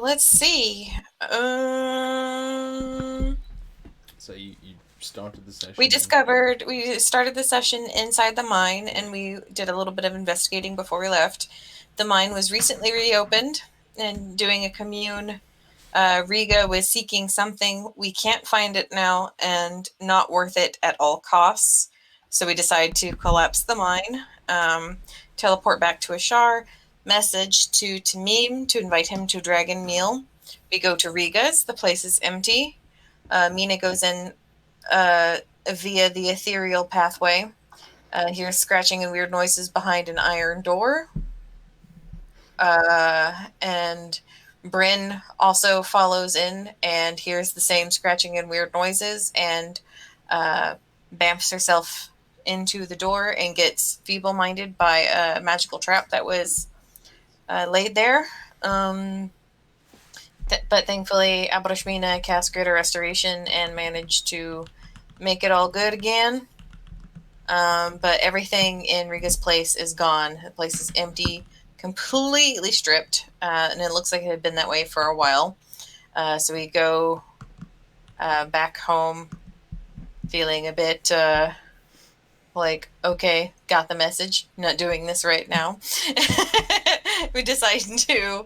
Let's see. So you started the We session. started the session inside the mine, and we did a little bit of investigating before we left. The mine was recently reopened and doing a commune. Riga was seeking something. We can't find it now and not worth it at all costs. So we decide to collapse the mine, teleport back to Ashar, message to Tamim to invite him to Dragon Meal. We go to Riga's. The place is empty. Mina goes in via the ethereal pathway. Hears scratching and weird noises behind an iron door. And Bryn also follows in and hears the same scratching and weird noises and bamps herself into the door and gets feeble-minded by a magical trap that was laid there. But thankfully, Abrashmina cast Greater Restoration and managed to make it all good again. But everything in Riga's place is gone. The place is empty, completely stripped, and it looks like it had been that way for a while. So we go back home feeling a bit like, okay, got the message, not doing this right now. We decide to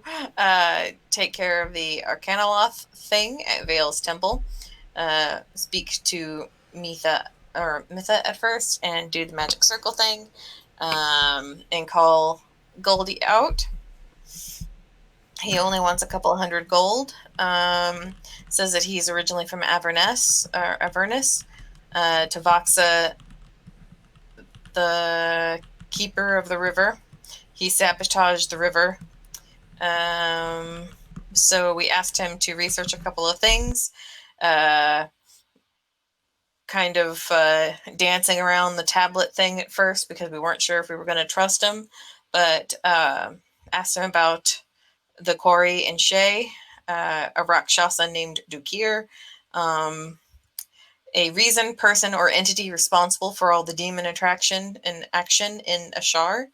take care of the Arcanoloth thing at Vale's temple, speak to Mitha at first, and do the magic circle thing, and call Goldie out. He only wants a couple hundred gold. Says that he's originally from Avernus. To Voxa, the keeper of the river. He sabotaged the river. So we asked him to research a couple of things. Kind of dancing around the tablet thing at first because we weren't sure if we were going to trust him, but asked him about the quarry in Shay, a Rakshasa named Dukir, a reason, person, or entity responsible for all the demon attraction and action in Ashar.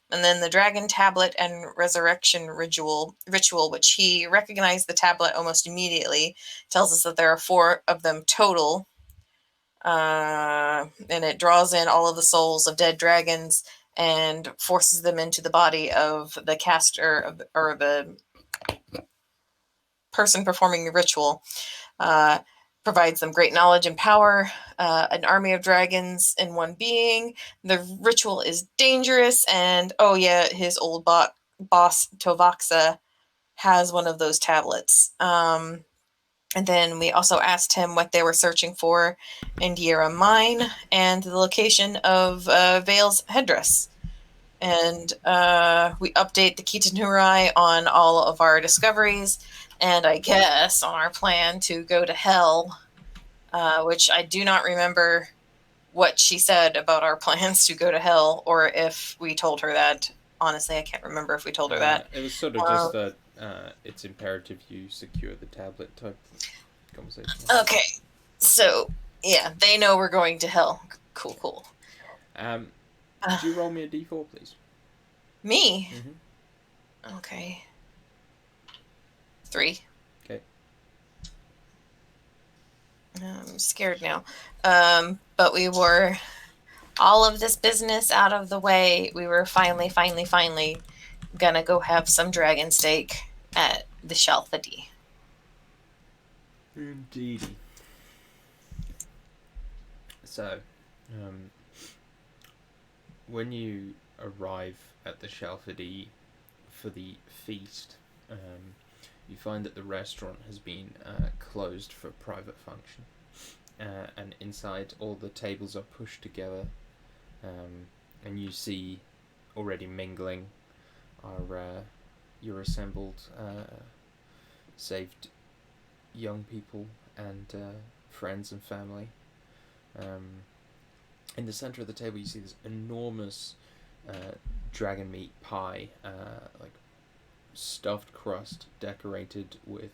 And then the dragon tablet and resurrection ritual, which he recognized the tablet almost immediately, tells us that there are 4 of them total. And it draws in all of the souls of dead dragons and forces them into the body of the caster or the person performing the ritual. Provides them great knowledge and power, an army of dragons in one being. The ritual is dangerous, and his old boss Tovaxa has one of those tablets. And then we also asked him what they were searching for in Diera Mine and the location of Vale's headdress. And we update the Kitanurai on all of our discoveries, and I guess on our plan to go to hell, which I do not remember what she said about our plans to go to hell, or if we told her that. Honestly, I can't remember if we told her that. It was sort of just that it's imperative you secure the tablet type conversation. Okay, so yeah, they know we're going to hell. Cool. Could you roll me a d4, please? Me? Mm-hmm. Okay. 3. Okay. I'm scared now. But we were all of this business out of the way. We were finally gonna go have some dragon steak at the LXIII. Indeed. So, when you arrive at the LXIII for the feast, you find that the restaurant has been closed for private function, and inside all the tables are pushed together, and you see already mingling are your assembled saved young people and friends and family. In the center of the table, you see this enormous dragon meat pie, like stuffed crust decorated with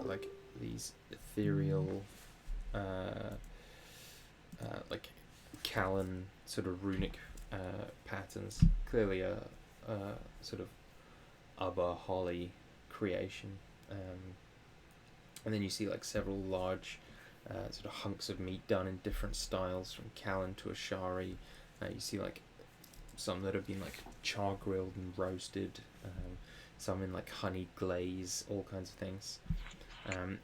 like these ethereal like Callan sort of runic patterns. Clearly a sort of Abba Holly creation. And then you see like several large sort of hunks of meat done in different styles, from Callan to Ashari. You see like some that have been like char grilled and roasted, some in like honey glaze, all kinds of things.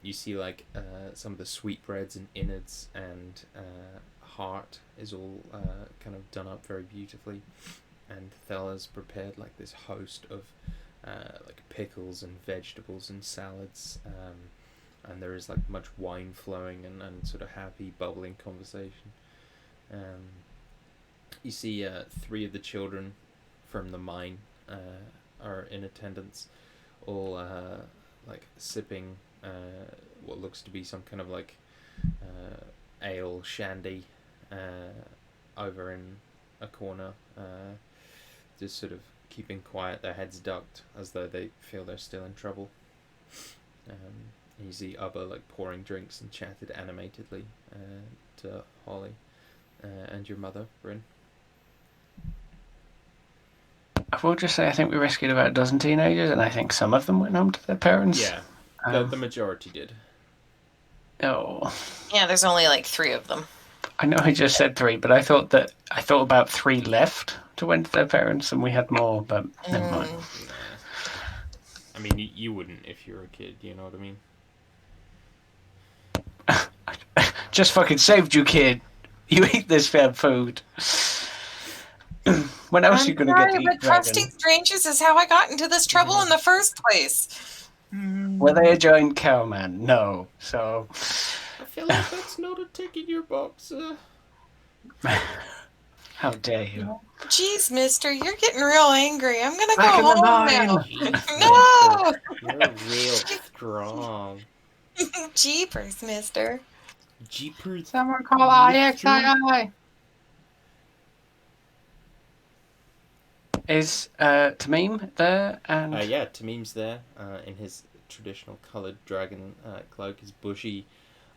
You see like some of the sweetbreads and innards, and heart is all kind of done up very beautifully. And Thella's prepared like this host of like pickles and vegetables and salads. And there is like much wine flowing, and sort of happy, bubbling conversation. You see three of the children from the mine are in attendance, all like sipping what looks to be some kind of like ale shandy over in a corner, just sort of keeping quiet, their heads ducked, as though they feel they're still in trouble. You see Abba like pouring drinks and chatted animatedly to Holly and your mother, Bryn. I will just say I think we rescued about a dozen teenagers, and I think some of them went home to their parents. Yeah, the majority did. Oh. Yeah, there's only like 3 of them. I know I just said 3, but I thought about 3 left to went to their parents, and we had more, but never mind. I mean, you wouldn't if you were a kid, you know what I mean? Just fucking saved you, kid. You eat this fab food. When else are you going to get to eat but trusting strangers is how I got into this trouble in the first place. Were they a giant cowman? No. So I feel like that's not a tick in your box. How dare you? Jeez, mister, you're getting real angry. I'm gonna Back go in the home mine. now. Jeez, No! You're real strong. Jeepers, mister. Jeepers. Someone call LXIII. Is Tamim there? And Yeah, Tamim's there in his traditional coloured dragon cloak, his bushy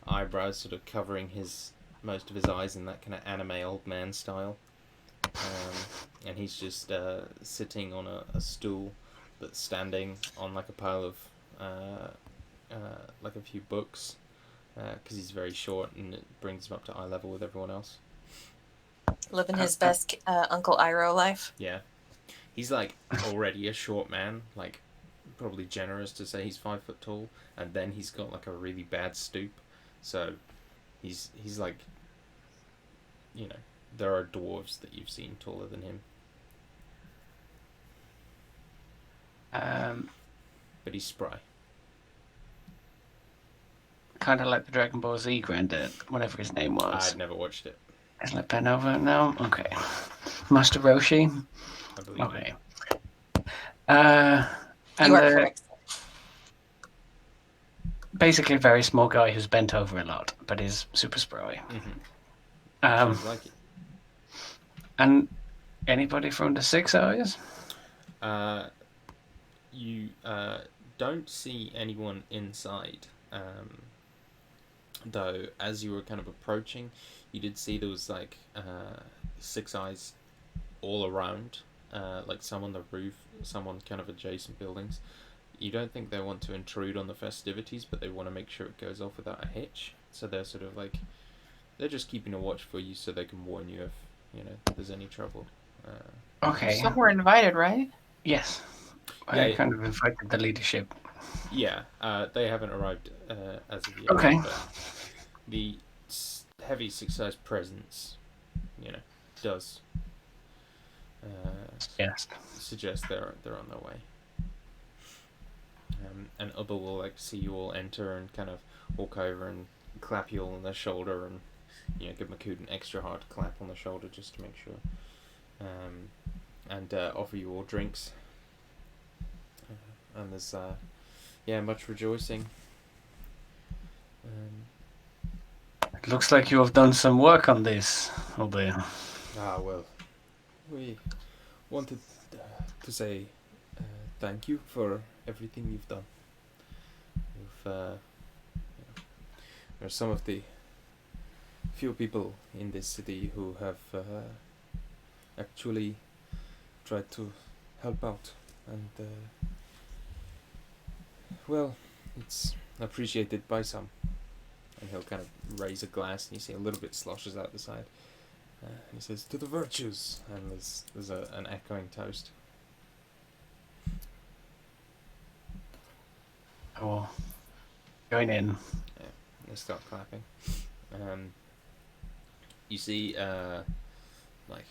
eyebrows sort of covering most of his eyes in that kind of anime old man style. And he's just sitting on a stool that's standing on like a pile of like a few books, because he's very short and it brings him up to eye level with everyone else. Living his best Uncle Iroh life. Yeah. He's like already a short man, like probably generous to say he's 5 foot tall, and then he's got like a really bad stoop. So he's like, you know, there are dwarves that you've seen taller than him. But he's spry. Kind of like the Dragon Ball Z granddad, whatever his name was. I've never watched it. Isn't it Ben over now? Okay. Master Roshi? I believe Okay. You And are correct. basically a very small guy who's bent over a lot, but is super spry. Mm-hmm. Um, like it. And anybody from the Six Eyes? You don't see anyone inside. Though, as you were kind of approaching, you did see there was like Six Eyes all around, like some on the roof, some on kind of adjacent buildings. You don't think they want to intrude on the festivities, but they want to make sure it goes off without a hitch. So they're sort of like, they're just keeping a watch for you so they can warn you if, you know, there's any trouble. Okay. Some were invited, right? Yes. Yeah, I kind of invited the leadership. Yeah, they haven't arrived as of yet. Okay. But the heavy Six-Eyes presence, you know, does Yes. suggest they're on their way. And Ubba will like see you all enter and kind of walk over and clap you all on the shoulder, and you know, give Makut an extra hard clap on the shoulder just to make sure, and offer you all drinks. And there's much rejoicing. It looks like you have done some work on this, Albert. Well, we wanted to say thank you for everything you've done. There are some of the few people in this city who have actually tried to help out, and well, it's appreciated by some. And he'll kind of raise a glass, and you see a little bit sloshes out the side. And he says, "To the virtues," and there's an echoing toast. I will join in. They start clapping. You see, like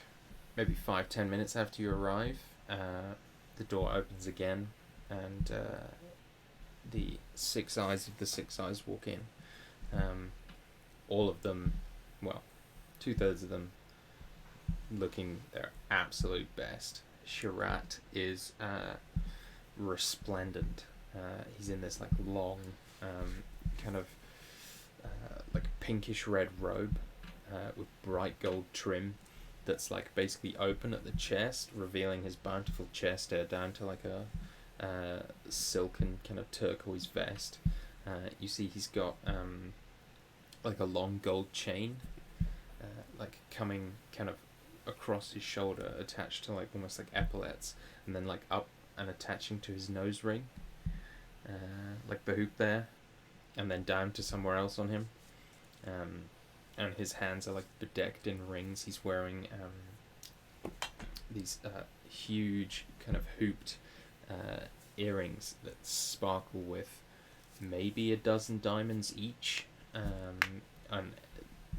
maybe 5-10 minutes after you arrive, the door opens again, and the 6 eyes of the 6 eyes walk in. All of them, well, 2/3 of them, looking their absolute best. Shirat is resplendent. He's in this like long, kind of like pinkish red robe with bright gold trim that's like basically open at the chest, revealing his bountiful chest hair down to like a silken kind of turquoise vest. You see he's got like a long gold chain like coming kind of across his shoulder, attached to like almost like epaulets, and then like up and attaching to his nose ring, like the hoop there, and then down to somewhere else on him. And his hands are like bedecked in rings. He's wearing these huge kind of hooped earrings that sparkle with maybe a dozen diamonds each. And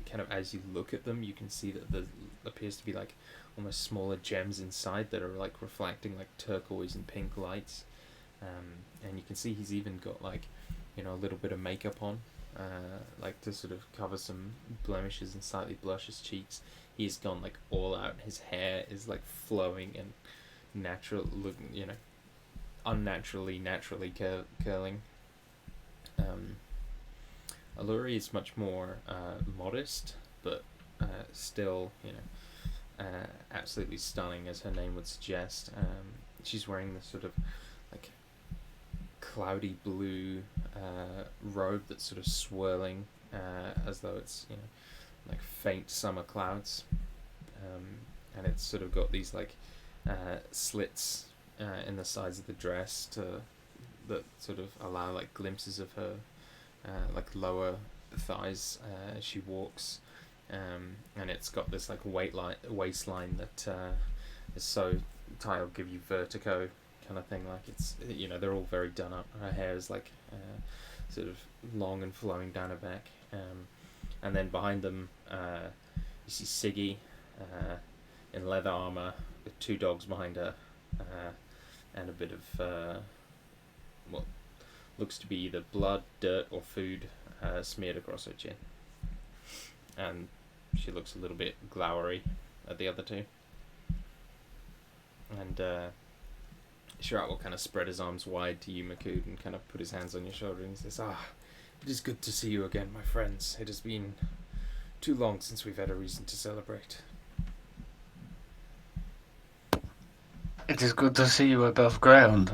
kind of as you look at them, you can see that there appears to be like almost smaller gems inside that are like reflecting like turquoise and pink lights. And you can see he's even got like, you know, a little bit of makeup on, like to sort of cover some blemishes and slightly blush his cheeks. He's gone like all out. His hair is like flowing and natural, looking, you know, naturally curling. Alluri is much more modest, but still, you know, absolutely stunning, as her name would suggest. She's wearing this sort of like cloudy blue robe that's sort of swirling as though it's, you know, like faint summer clouds, and it's sort of got these like slits in the sides of the dress that sort of allow like glimpses of her like lower thighs as she walks, and it's got this like waistline that is so tight it'll give you vertigo kind of thing. Like it's, you know, they're all very done up. Her hair is like sort of long and flowing down her back, and then behind them you see Siggy in leather armor with 2 dogs behind her, and a bit of what looks to be either blood, dirt, or food smeared across her chin. And she looks a little bit glowery at the other two. And Shirat will kind of spread his arms wide to you, Makud, and kind of put his hands on your shoulder, and he says, it is good to see you again, my friends. It has been too long since we've had a reason to celebrate. It is good to see you above ground.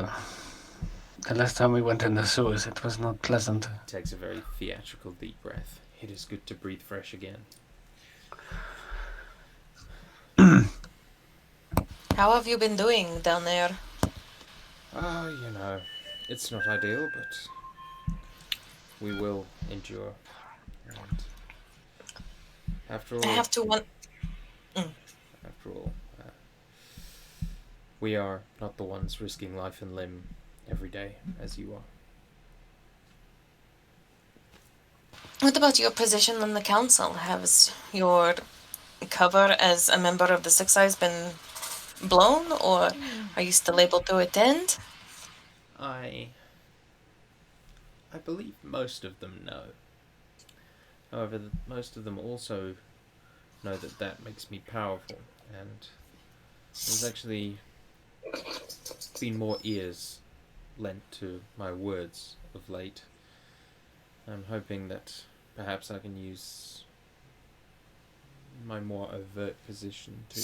The last time we went in the sewers, it was not pleasant. He takes a very theatrical deep breath. It is good to breathe fresh again. How have you been doing down there? You know, it's not ideal, but we will endure. And after all, I have to after all, we are not the ones risking life and limb every day as you are. What about your position on the council? Has your cover as a member of the Six Eyes been blown, or are you still able to attend? I believe most of them know. However, most of them also know that makes me powerful, and there's actually been more ears lent to my words of late. I'm hoping that perhaps I can use my more overt position to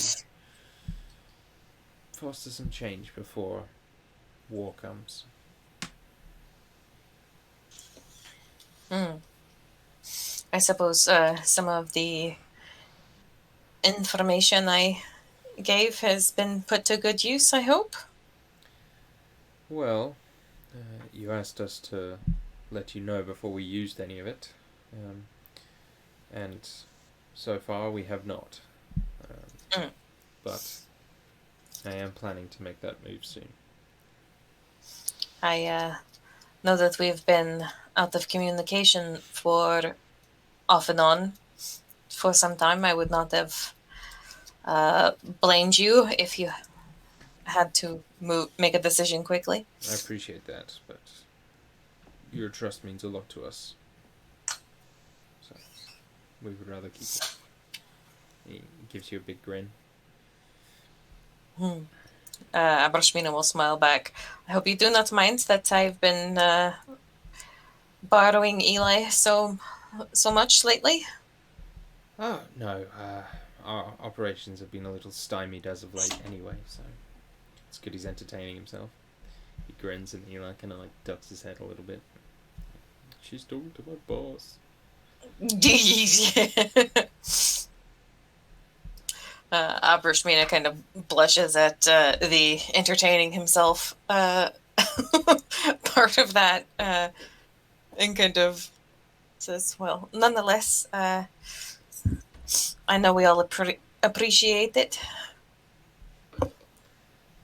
foster some change before war comes. I suppose some of the information I gave has been put to good use, I hope. Well, you asked us to let you know before we used any of it, and so far we have not. But I am planning to make that move soon. I know that we've been out of communication for off and on for some time. I would not have blamed you if you had to make a decision quickly. I appreciate that, but your trust means a lot to us. So we would rather keep it. He gives you a big grin. Abrashmina will smile back. I hope you do not mind that I've been borrowing Eli so much lately. Oh, no. Our operations have been a little stymied as of late anyway, so it's good he's entertaining himself. He grins and Eli kind of like ducks his head a little bit. She's talking to my boss. Abrashmina kind of blushes at the entertaining himself part of that and kind of says, well, nonetheless, I know we all appreciate it.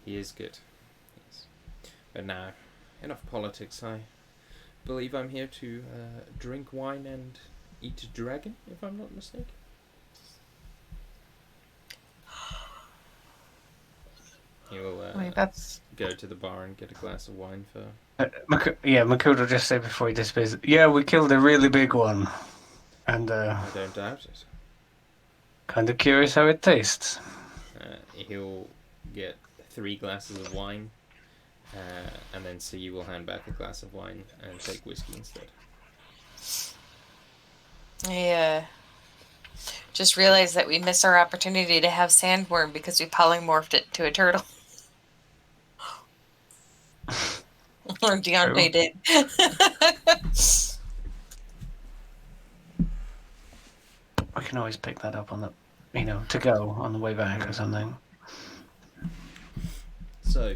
He is good. Yes. But now, enough politics. I believe I'm here to drink wine and eat a dragon, if I'm not mistaken. He will Wait, that's go to the bar and get a glass of wine for... Makoto just said before he disappears, yeah, we killed a really big one. And I don't doubt it. kind of curious how it tastes. He'll get 3 glasses of wine, and then C will hand back a glass of wine and take whiskey instead. I just realized that we missed our opportunity to have Sandworm because we polymorphed it to a turtle. Or Deontay did. We can always pick that up on the, to go on the way back or something. So,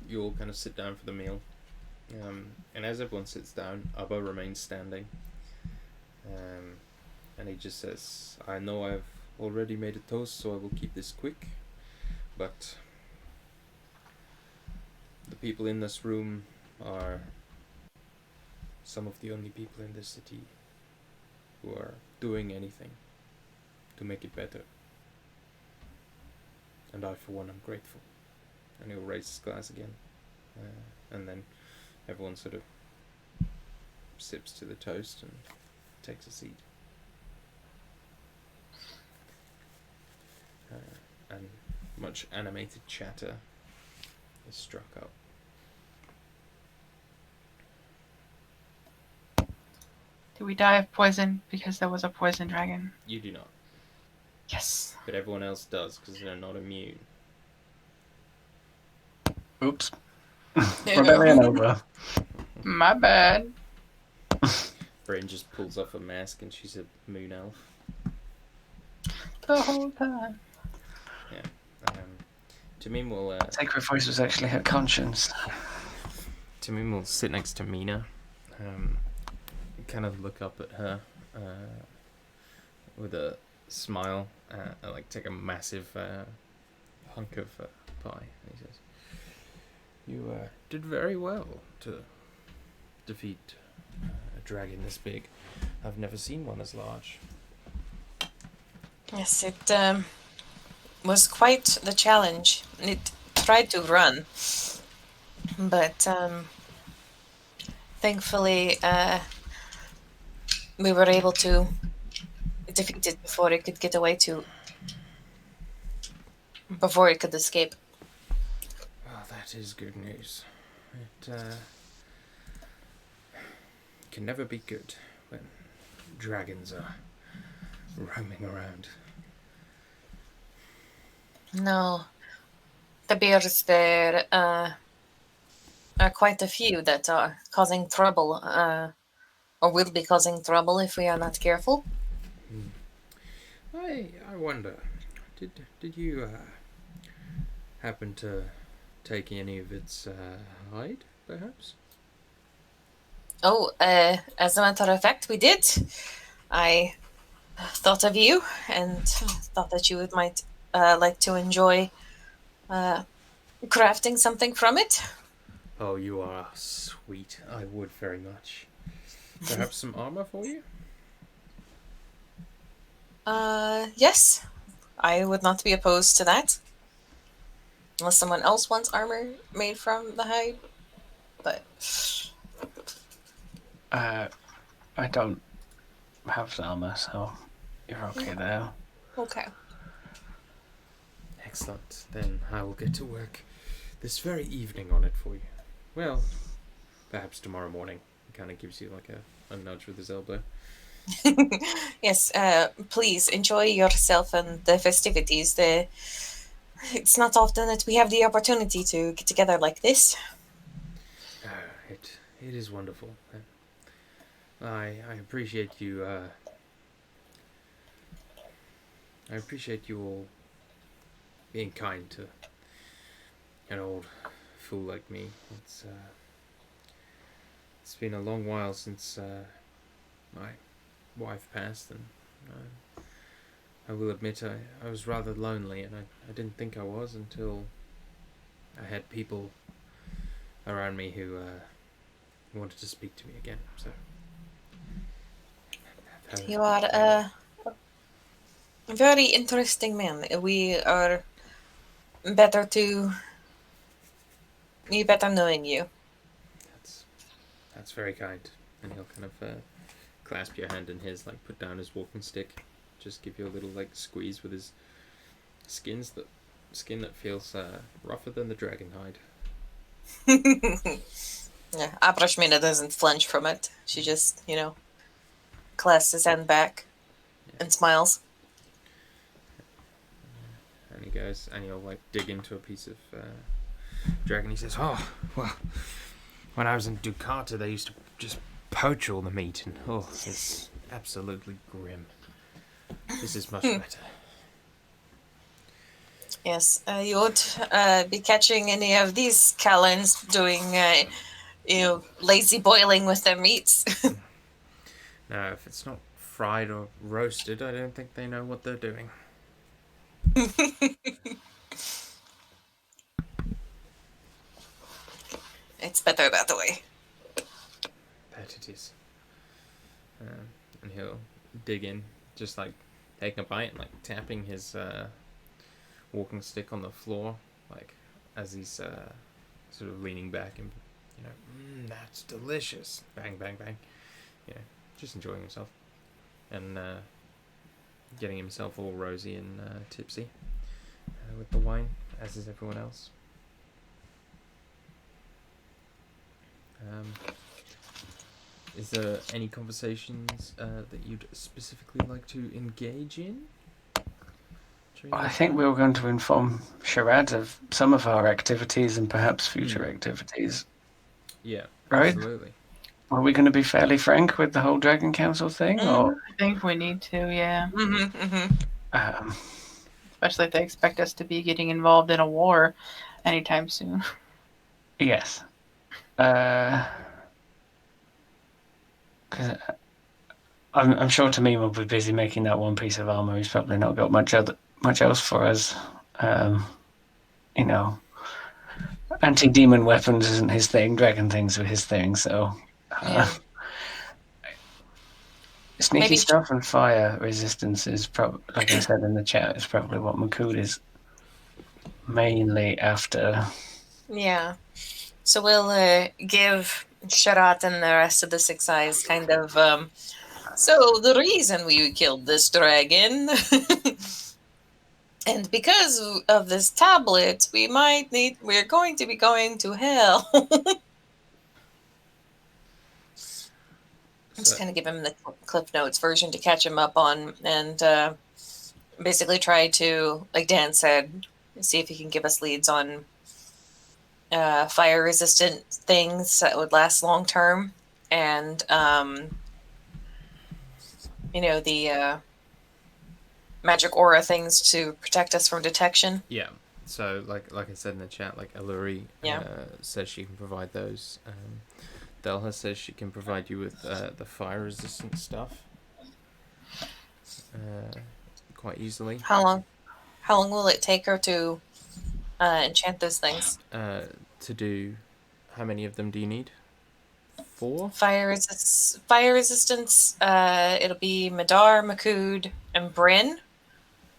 you all kind of sit down for the meal. And as everyone sits down, Abba remains standing. And he just says, I know I've already made a toast, so I will keep this quick. But the people in this room are some of the only people in this city who are doing anything to make it better. And I, for one, am grateful. And he'll raise his glass again. And then everyone sort of sips to the toast and takes a seat. And much animated chatter is struck up. did we die of poison because there was a poison dragon? You do not, Yes. but everyone else does because they're not immune. Oops. Rebellion over. My bad. Bryn just pulls off a mask and she's a moon elf. The whole time. Tamim will Sacred Voice was actually her conscience. Tamim will sit next to Mina, kind of look up at her with a smile, like take a massive hunk of pie. And he says, "You did very well to defeat a dragon this big. I've never seen one as large." Yes, it was quite the challenge. It tried to run, but thankfully we were able to defeat it before it could get away before it could escape. Well, that is good news. It can never be good when dragons are roaming around. No, the bears there are quite a few that are causing trouble, or will be causing trouble if we are not careful. I wonder, did you happen to take any of its hide, perhaps? Oh, as a matter of fact, we did. I thought of you and thought that you would might like to enjoy uh, crafting something from it. Oh, you are sweet. I would very much. Perhaps some armor for you? Yes, I would not be opposed to that. Unless someone else wants armor made from the hide. But I don't have the armor, so you're okay there. okay. Excellent. Then I will get to work this very evening on it for you. Well, perhaps tomorrow morning. He kind of gives you like a nudge with his elbow. Yes, please enjoy yourself and the festivities. It's not often that we have the opportunity to get together like this. It is wonderful. I appreciate you. I appreciate you all being kind to an old fool like me. It's been a long while since my wife passed, and I will admit I was rather lonely, and I didn't think I was until I had people around me who wanted to speak to me again. So You are a very interesting man. We are better to be better knowing you. that's very kind. And he'll kind of clasp your hand in his, like put down his walking stick, just give you a little like squeeze with his skin that feels rougher than the dragon hide. Yeah, Abrashmina doesn't flinch from it. She just, clasps his hand back and smiles. And he goes, and he'll like dig into a piece of dragon. He says, "Oh, well, when I was in Ducata, they used to just poach all the meat, and it's absolutely grim. This is much better." Yes, you won't be catching any of these Callans doing, lazy boiling with their meats. Now, if it's not fried or roasted, I don't think they know what they're doing. It's better that way. That it is. And he'll dig in, just like taking a bite and like tapping his walking stick on the floor, like as he's sort of leaning back and that's delicious. Bang, bang, bang. Just enjoying himself and getting himself all rosy and tipsy with the wine, as is everyone else. Is there any conversations that you'd specifically like to engage in? I think we were going to inform Sharad of some of our activities and perhaps future activities. Yeah, right? Absolutely. Are we going to be fairly frank with the whole Dragon Council thing, or I think we need to, yeah. um, Especially if they expect us to be getting involved in a war anytime soon. yes? 'Cause I'm sure Tamim will be busy making that one piece of armor. He's probably not got much else for us. Anti-demon weapons isn't his thing. Dragon things are his thing. So, sneaky Maybe- stuff and fire resistance is probably, like I said in the chat, is probably what Makud is mainly after. Yeah. So we'll give Sharat and the rest of the Six Eyes kind of. So the reason we killed this dragon, and because of this tablet, we're going to be going to hell. Just kind of give him the Cliff Notes version to catch him up on, and basically try to, like Dan said, see if he can give us leads on fire-resistant things that would last long term, and the magic aura things to protect us from detection. Yeah. So, like I said in the chat, like Eluri Yeah. says she can provide those. Delha says she can provide you with the fire resistant stuff quite easily. How long? How long will it take her to enchant those things? To do, how many of them do you need? 4? Fire resistance. It'll be Madar, Makud, and Bryn.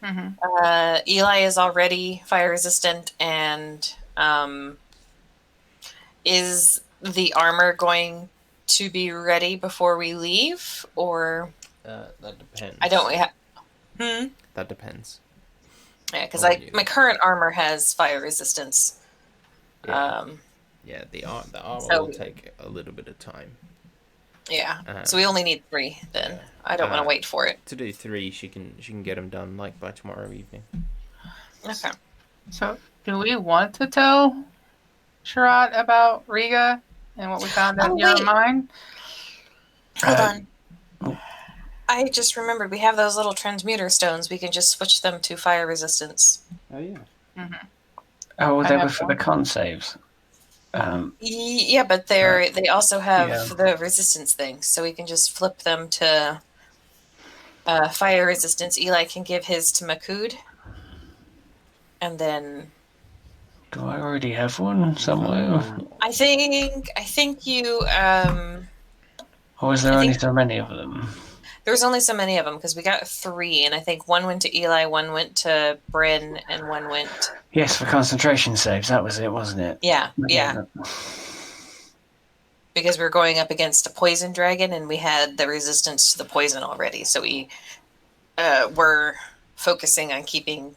Eli is already fire resistant, and is the armor going to be ready before we leave, or That depends. I don't. That depends. Yeah, because Oh, my current armor has fire resistance. Yeah. Yeah, the armor So- will take a little bit of time. Yeah. So we only need 3 then. Yeah. I don't want to wait for it. To do 3, she can get them done like by tomorrow evening. Okay. So, do we want to tell Sharat about Riga and what we found out Oh, in your wait. mind? Hold Uh, on. I just remembered we have those little transmuter stones. We can just switch them to fire resistance. Oh yeah. Oh, I they have were for one. the con saves. Yeah, but they also have Yeah. the resistance thing, so we can just flip them to fire resistance. Eli can give his to Makud, and then Do I already have one somewhere? No. I think you Or is there I only think- so many of them? there's only so many of them because we got 3, and I think 1 went to Eli, 1 went to Bryn, and 1 went. Yes, for concentration saves. That was it, wasn't it? Yeah. Because we were going up against a poison dragon, and we had the resistance to the poison already, so we were focusing on keeping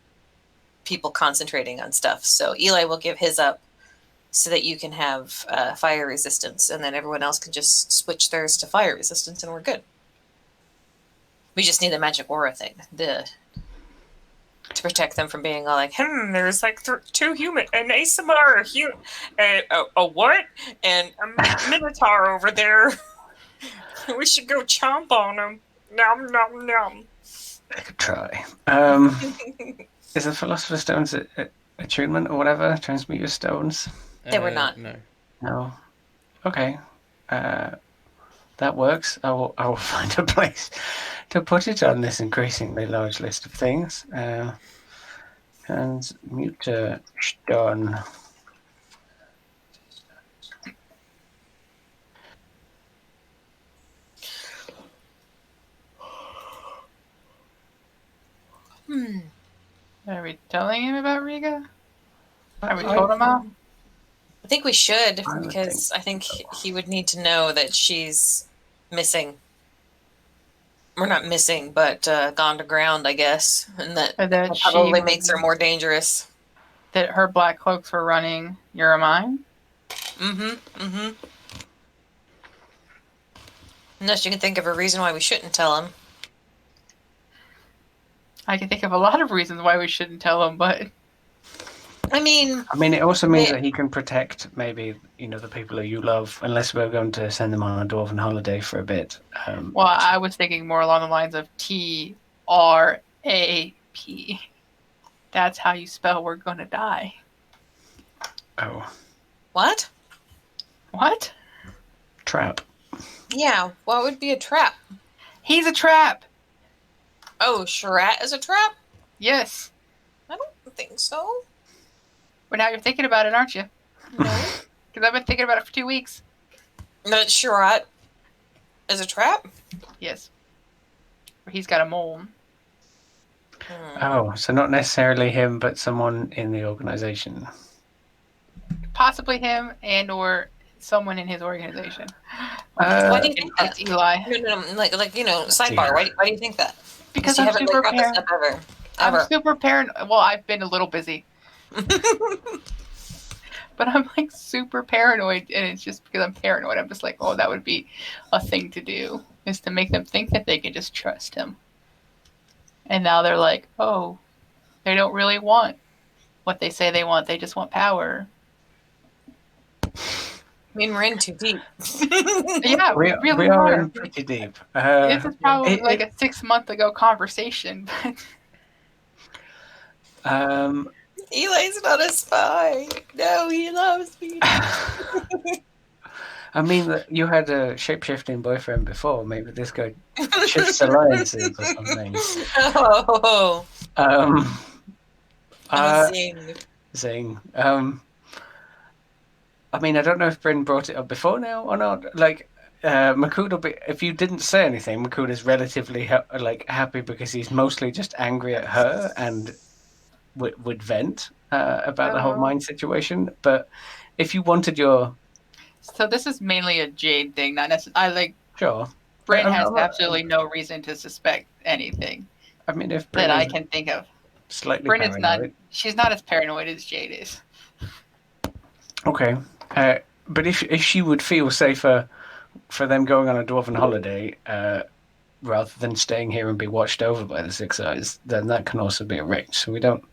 people concentrating on stuff. So Eli will give his up so that you can have fire resistance, and then everyone else can just switch theirs to fire resistance, and we're good. We just need the magic aura thing to protect them from being all like, there's like 2 human, an ASMR, a what, and a minotaur over there. We should go chomp on them. Nom nom nom. I could try. Is the Philosopher's Stones attunement or whatever? Transmuter Stones? They were not. No. No. Okay. That works. I will find a place to put it on this increasingly large list of things. Transmuter Stone. Are we telling him about Riga? Have we told him all? I think we should, I would because I think he would need to know that she's missing. We're not missing, but gone to ground, I guess, and that Or that probably makes her more dangerous. that her black cloaks were running Uramine? Unless you can think of a reason why we shouldn't tell him. I can think of a lot of reasons why we shouldn't tell him, but I mean, It also means Yeah. that he can protect maybe the people who you love, unless we're going to send them on a dwarven holiday for a bit. well, I was thinking more along the lines of TRAP. That's how you spell "we're gonna die." Oh, what? What? trap. Yeah, what would be a trap? He's a trap. Oh, Sharat is a trap? Yes. I don't think so. But now you're thinking about it, aren't you? No. Because I've been thinking about it for 2 weeks. That Sharat is a trap? Yes. He's got a mole. Oh, so not necessarily him, but someone in the organization. Possibly him and/or someone in his organization. Why do you think that? It's Eli. No, like sidebar. Why do you think that? Because you I'm haven't super brought this paranoid. up ever. I'm super paranoid. Well, I've been a little busy. But I'm like super paranoid, and it's just because I'm paranoid. I'm just like, oh, that would be a thing to do, is to make them think that they can just trust him. And now they're like, oh, they don't really want what they say they want. They just want power. I mean, we're in too deep. Yeah, we really are are. in pretty deep. This is probably it- like a 6 month ago conversation. But Eli's not a spy. No, he loves me. I mean, you had a shape-shifting boyfriend before. Maybe this guy shifts alliances or something. Oh, Um, amazing. Zing. I mean, I don't know if Bryn brought it up before now or not. Like, Makud will be. If you didn't say anything, Makud is relatively happy because he's mostly just angry at her and would vent about the whole Oh. mine situation. But if you wanted your So this is mainly a Jade thing, not necessarily. sure, Bryn has I'm not- absolutely no reason to suspect anything I mean, if Bryn that I is can think of. slightly Bryn is not. paranoid, She's not as paranoid as Jade is. okay. But if she would feel safer for them going on a dwarven holiday rather than staying here and be watched over by the Six Eyes, then that can also be arranged. So we don't.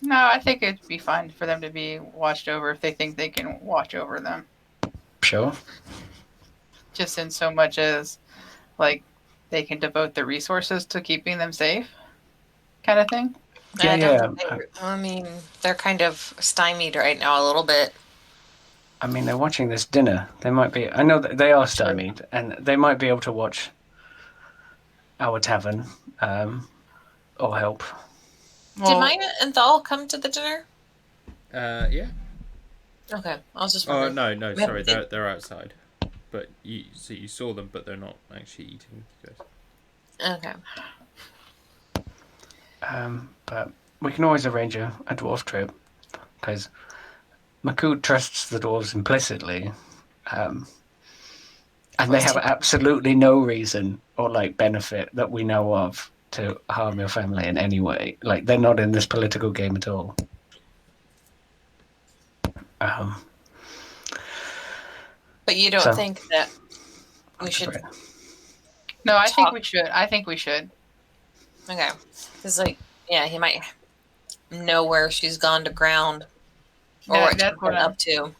No, I think it'd be fine for them to be watched over if they think they can watch over them. Sure. Just in so much as, like, they can devote the resources to keeping them safe, kind of thing. Yeah, I don't yeah. think I mean, they're kind of stymied right now a little bit. I mean, they're watching this dinner. They might be. I know that they are stymied, and they might be able to watch our tavern or help. Did Well, Maya and Thal come to the dinner? Yeah. Okay, I was just Oh wondering. no, We sorry, haven't they're outside. But you saw them, but they're not actually eating. You guys. Okay. But we can always arrange a dwarf trip because Makud trusts the dwarves implicitly, and they have absolutely no reason or benefit that we know of to harm your family in any way. Like they're not in this political game at all. But you don't So- think that we should? no, I think Talk. we should. I think we should. Okay, because yeah, he might know where she's gone to ground or Yeah, what that's she's what been I'm. up to.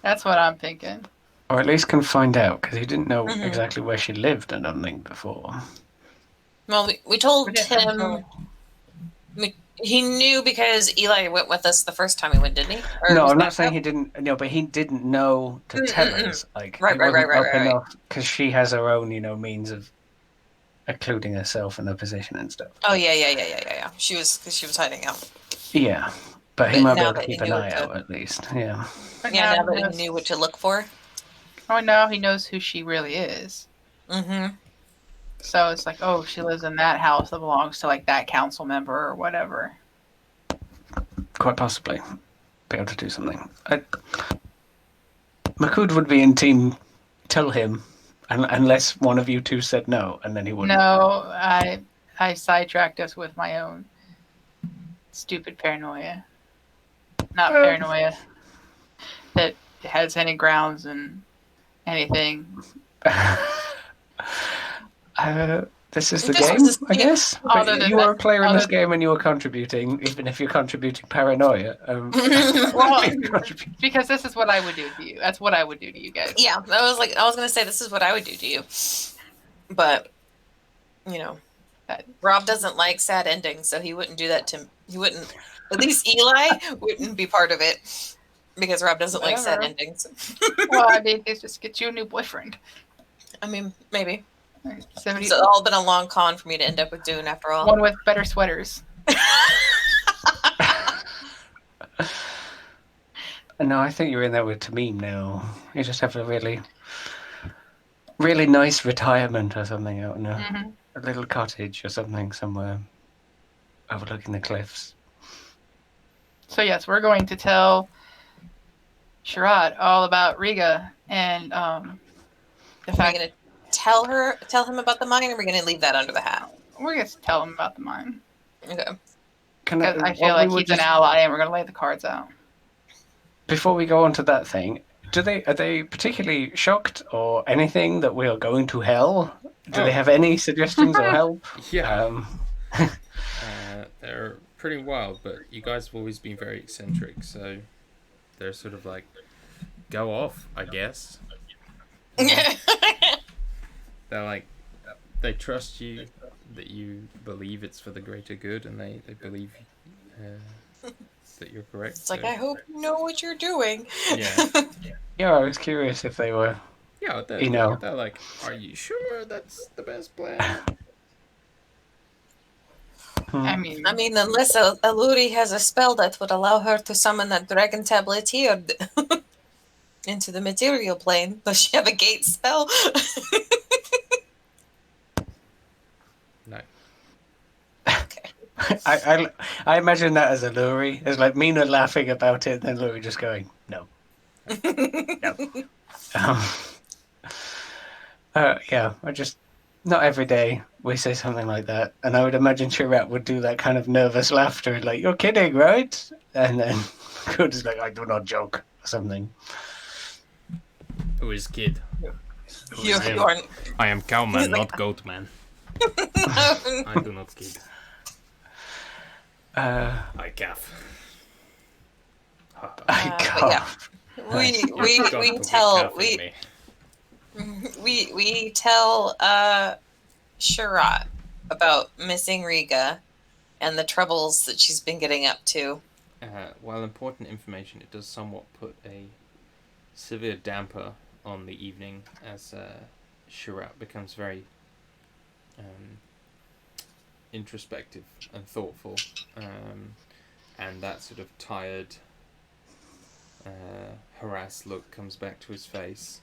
That's what I'm thinking. Or at least can find out because he didn't know Mhm. exactly where she lived. I don't think before. Well, we told We didn't him. He knew because Eli went with us the first time we went, didn't he? Or No, was I'm that not saying no? he didn't. No, but he didn't know to tell Mm-mm-mm. us. Like Right, he right, wasn't right, up right, right. enough because she has her own, means of occluding herself in her position and stuff. Oh yeah. She was hiding out. Yeah, but he But might be now able to that he keep an knew eye what to- out at least. Yeah. But Yeah, now he that he knows- knew what to look for. Oh, now he knows who she really is. Mm-hmm. So it's like, oh, she lives in that house that belongs to that council member or whatever. Quite possibly be able to do something. Makud would be in team. Tell him, unless one of you two said no, and then he wouldn't. No, I sidetracked us with my own stupid paranoia. Not paranoia that has any grounds in anything. This is the This game, was a I guess. Other But than you are a that- player in this other- game, and you are contributing, even if you're contributing paranoia. Well, you're contributing. because this is what I would do to you. That's what I would do to you guys. Yeah, I was gonna say this is what I would do to you, but Rob doesn't like sad endings, so he wouldn't do that to. He wouldn't. At least Eli wouldn't be part of it because Rob doesn't like sad Whatever. endings. Well, I mean, it's just get you a new boyfriend. I mean, maybe 70, it's all been a long con for me to end up with Dune after all. one with better sweaters. No, I think you're in there with Tamim now. You just have a really, really nice retirement or something out in Mhm. a little cottage or something somewhere overlooking the cliffs. So yes, we're going to tell Sherrod all about Riga and the Are we fact gonna tell him about the mine, or are we gonna leave that under the hat? we're going to tell him about the mine Okay. because I feel like he's an ally and we're going to lay the cards out. Before we go on to that thing, are they particularly shocked or anything that we are going to hell? Do they have any suggestions or help? Yeah. They're pretty wild, but you guys have always been very eccentric, so they're sort of like, go off, I guess. They're like, they trust you, that you believe it's for the greater good, and they believe that you're correct. It's like, so- I hope you know what you're doing. Yeah. Yeah, I was curious if they were. Yeah, they're, You know. they're like, are you sure that's the best plan? I mean, Unless Aluri has a spell that would allow her to summon that dragon tablet here into the material plane. Does she have a gate spell? No. Okay. I imagine that as a Luri. It's like Mina laughing about it, and then Luri just going, no. No. Yeah, I just. Not every day we say something like that. And I would imagine Chirat would do that kind of nervous laughter, like, you're kidding, right? And then Good is like, I do not joke, or something. Who is kid? You I am, aren't. I am cowman, He's like- not goat man. I do not kid. I calf. I but cough. we tell we tell Sharat about missing Riga and the troubles that she's been getting up to. While important information, it does somewhat put a severe damper on the evening as Sharat becomes very introspective and thoughtful, and that sort of tired, harassed look comes back to his face,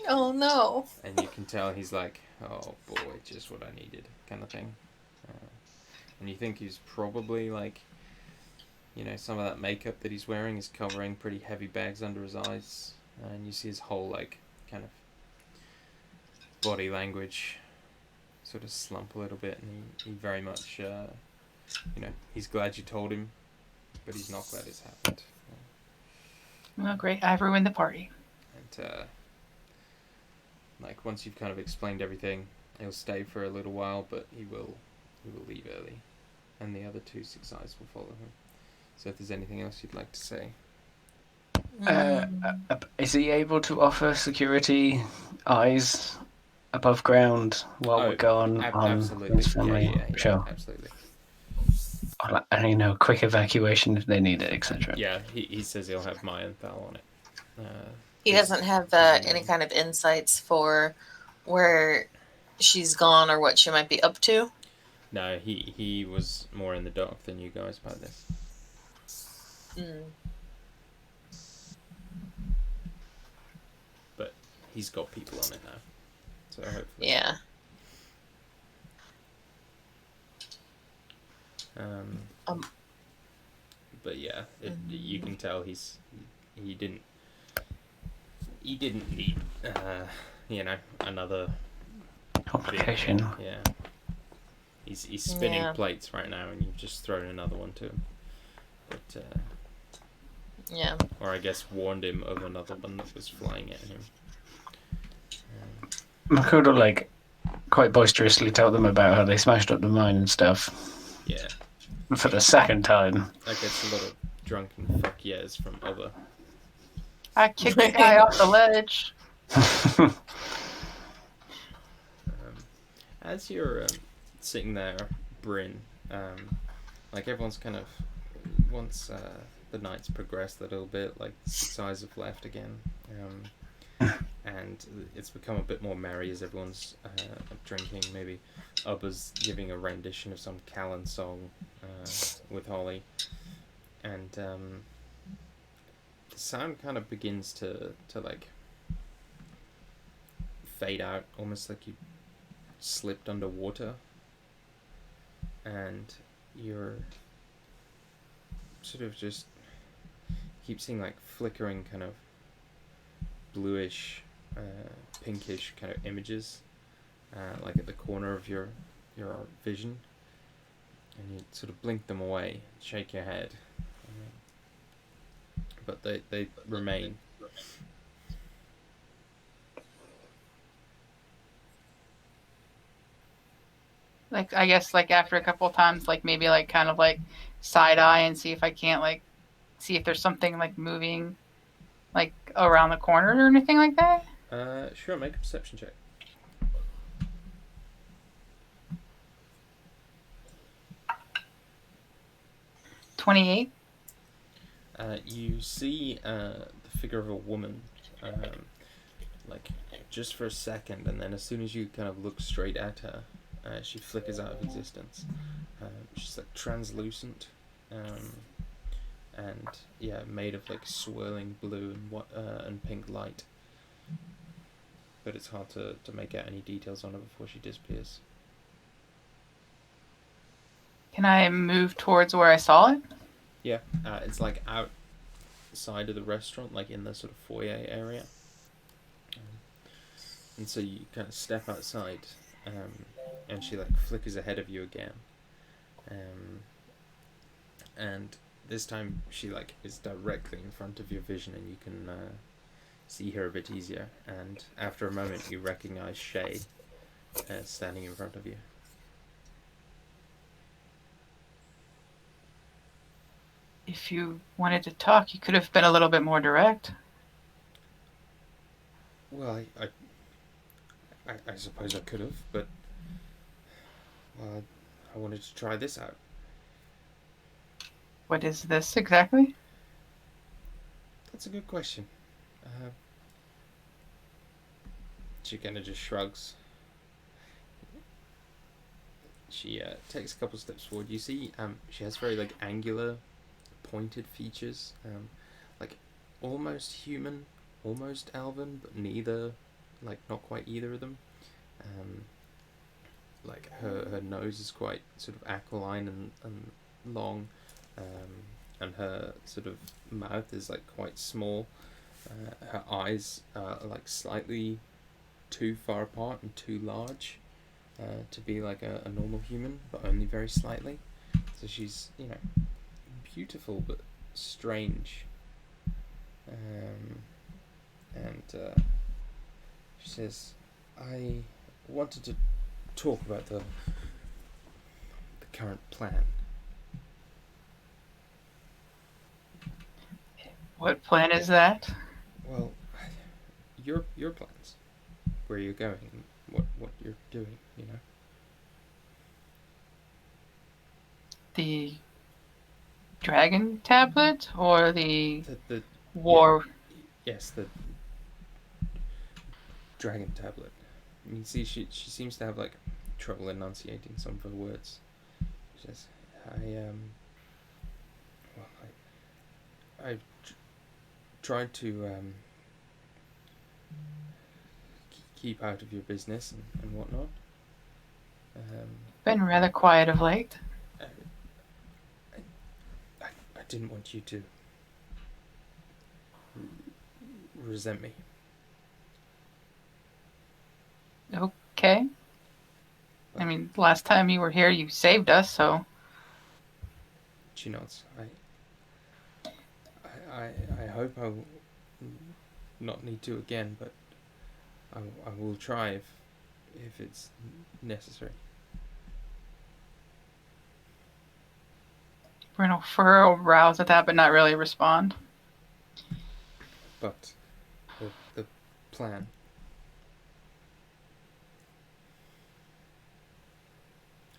Oh no. and you can tell he's like, oh boy, just what I needed, kind of thing. And you think he's probably like, some of that makeup that he's wearing is covering pretty heavy bags under his eyes, and you see his whole like kind of body language sort of slump a little bit, and he very much he's glad you told him, but he's not glad it's happened. well, great. I've ruined the party. And like once you've kind of explained everything, he'll stay for a little while, but he will leave early, and the other 2 Six Eyes will follow him. So if there's anything else you'd like to say. Is he able to offer security eyes above ground while we're gone on Absolutely. his family? Yeah, Sure. absolutely. And quick evacuation if they need it, etc. Yeah, he says he'll have Mayanthal on it. He doesn't have any kind of insights for where she's gone or what she might be up to. No, he was more in the dark than you guys about this. But he's got people on it now, so hopefully. Yeah. But yeah, you can tell he didn't need another Complication. Yeah. He's spinning plates right now, and you've just thrown another one to him. But Yeah. or I guess warned him of another one that was flying at him. Makoto quite boisterously tell them about how they smashed up the mine and stuff. Yeah. For the second time. That gets a lot of drunken fuck yes from Oba. I kicked the guy off the ledge. As you're sitting there, Bryn, everyone's kind of, once the night's progressed a little bit, Six Eyes have left again, and it's become a bit more merry as everyone's drinking. Maybe Ubba's giving a rendition of some Callan song with Holly, and the sound kind of begins to fade out, almost like you slipped underwater, and you're sort of just keep seeing flickering kind of bluish, pinkish kind of images, at the corner of your vision, and you sort of blink them away, shake your head, but they remain. I guess after a couple of times, maybe kind of side eye and see if I can't see if there's something moving around the corner or anything like that. Sure, make a perception check. 28. You see the figure of a woman, like just for a second, and then as soon as you kind of look straight at her, she flickers out of existence. She's like translucent, and yeah, made of like swirling blue and pink light. But it's hard to make out any details on her before she disappears. Can I move towards where I saw it? Yeah, it's like outside of the restaurant, like in the sort of foyer area. And so you kind of step outside, and she like flickers ahead of you again. And this time she like is directly in front of your vision, and you can see her a bit easier. And after a moment, you recognize Shay standing in front of you. If you wanted to talk, you could have been a little bit more direct. Well, I suppose I could have, but well, I wanted to try this out. What is this exactly? That's a good question. She kind of just shrugs. She takes a couple steps forward. You see, she has very like angular, pointed features, like almost human, almost elven, but neither, like not quite either of them. Like her nose is quite sort of aquiline and long, and her sort of mouth is like quite small. Her eyes are like slightly too far apart and too large to be like a normal human, but only very slightly. So she's, you know, beautiful but strange. And she says, I wanted to talk about the current plan. What plan is that? Well, your plans, where you're going, what you're doing, you know. The dragon tablet or the The war? yes, the dragon tablet. I mean, see, she seems to have like trouble enunciating some of her words. She says, well, I tried to keep out of your business and whatnot. Been rather quiet of late. I didn't want you to resent me. Okay. I mean, last time you were here, you saved us, so. She nods. I hope I will not need to again, but I will try if it's necessary. Bruno furrow brows at that, but not really respond. But the plan.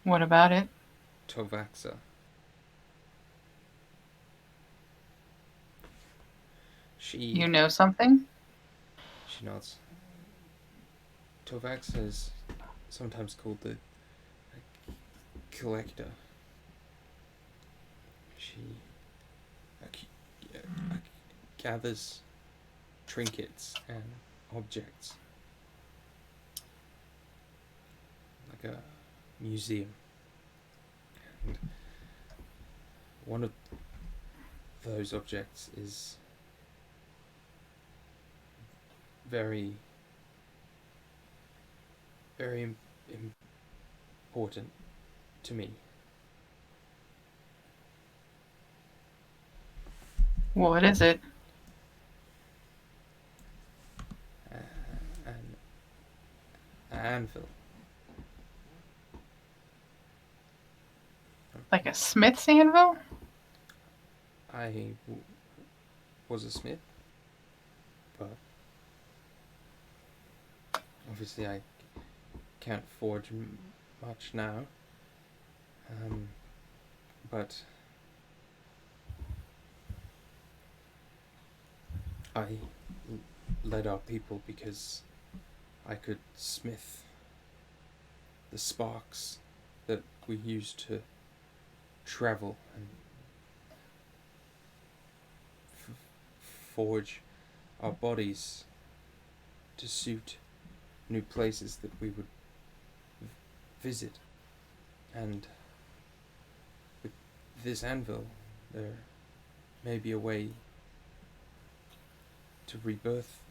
What about it? Tovaxa. You know something? She nods. Tovaxa is sometimes called the collector. She gathers trinkets and objects like a museum. And one of those objects is very, very important to me. What is it? An anvil. Like a smith's anvil? I was a smith, but obviously I can't forge much now. But I led our people because I could smith the sparks that we used to travel and forge our bodies to suit new places that we would visit. And with this anvil, there may be a way to rebirth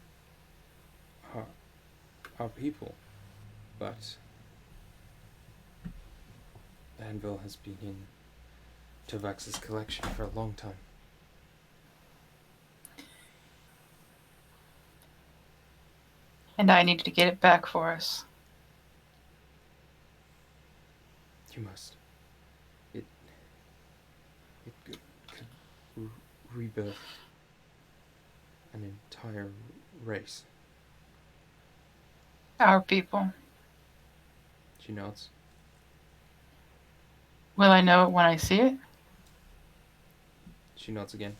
our people, but the anvil has been in Tovax's collection for a long time. And I needed to get it back for us. You must. It could rebirth an entire race. Our people. She nods. Will I know it when I see it? She nods again.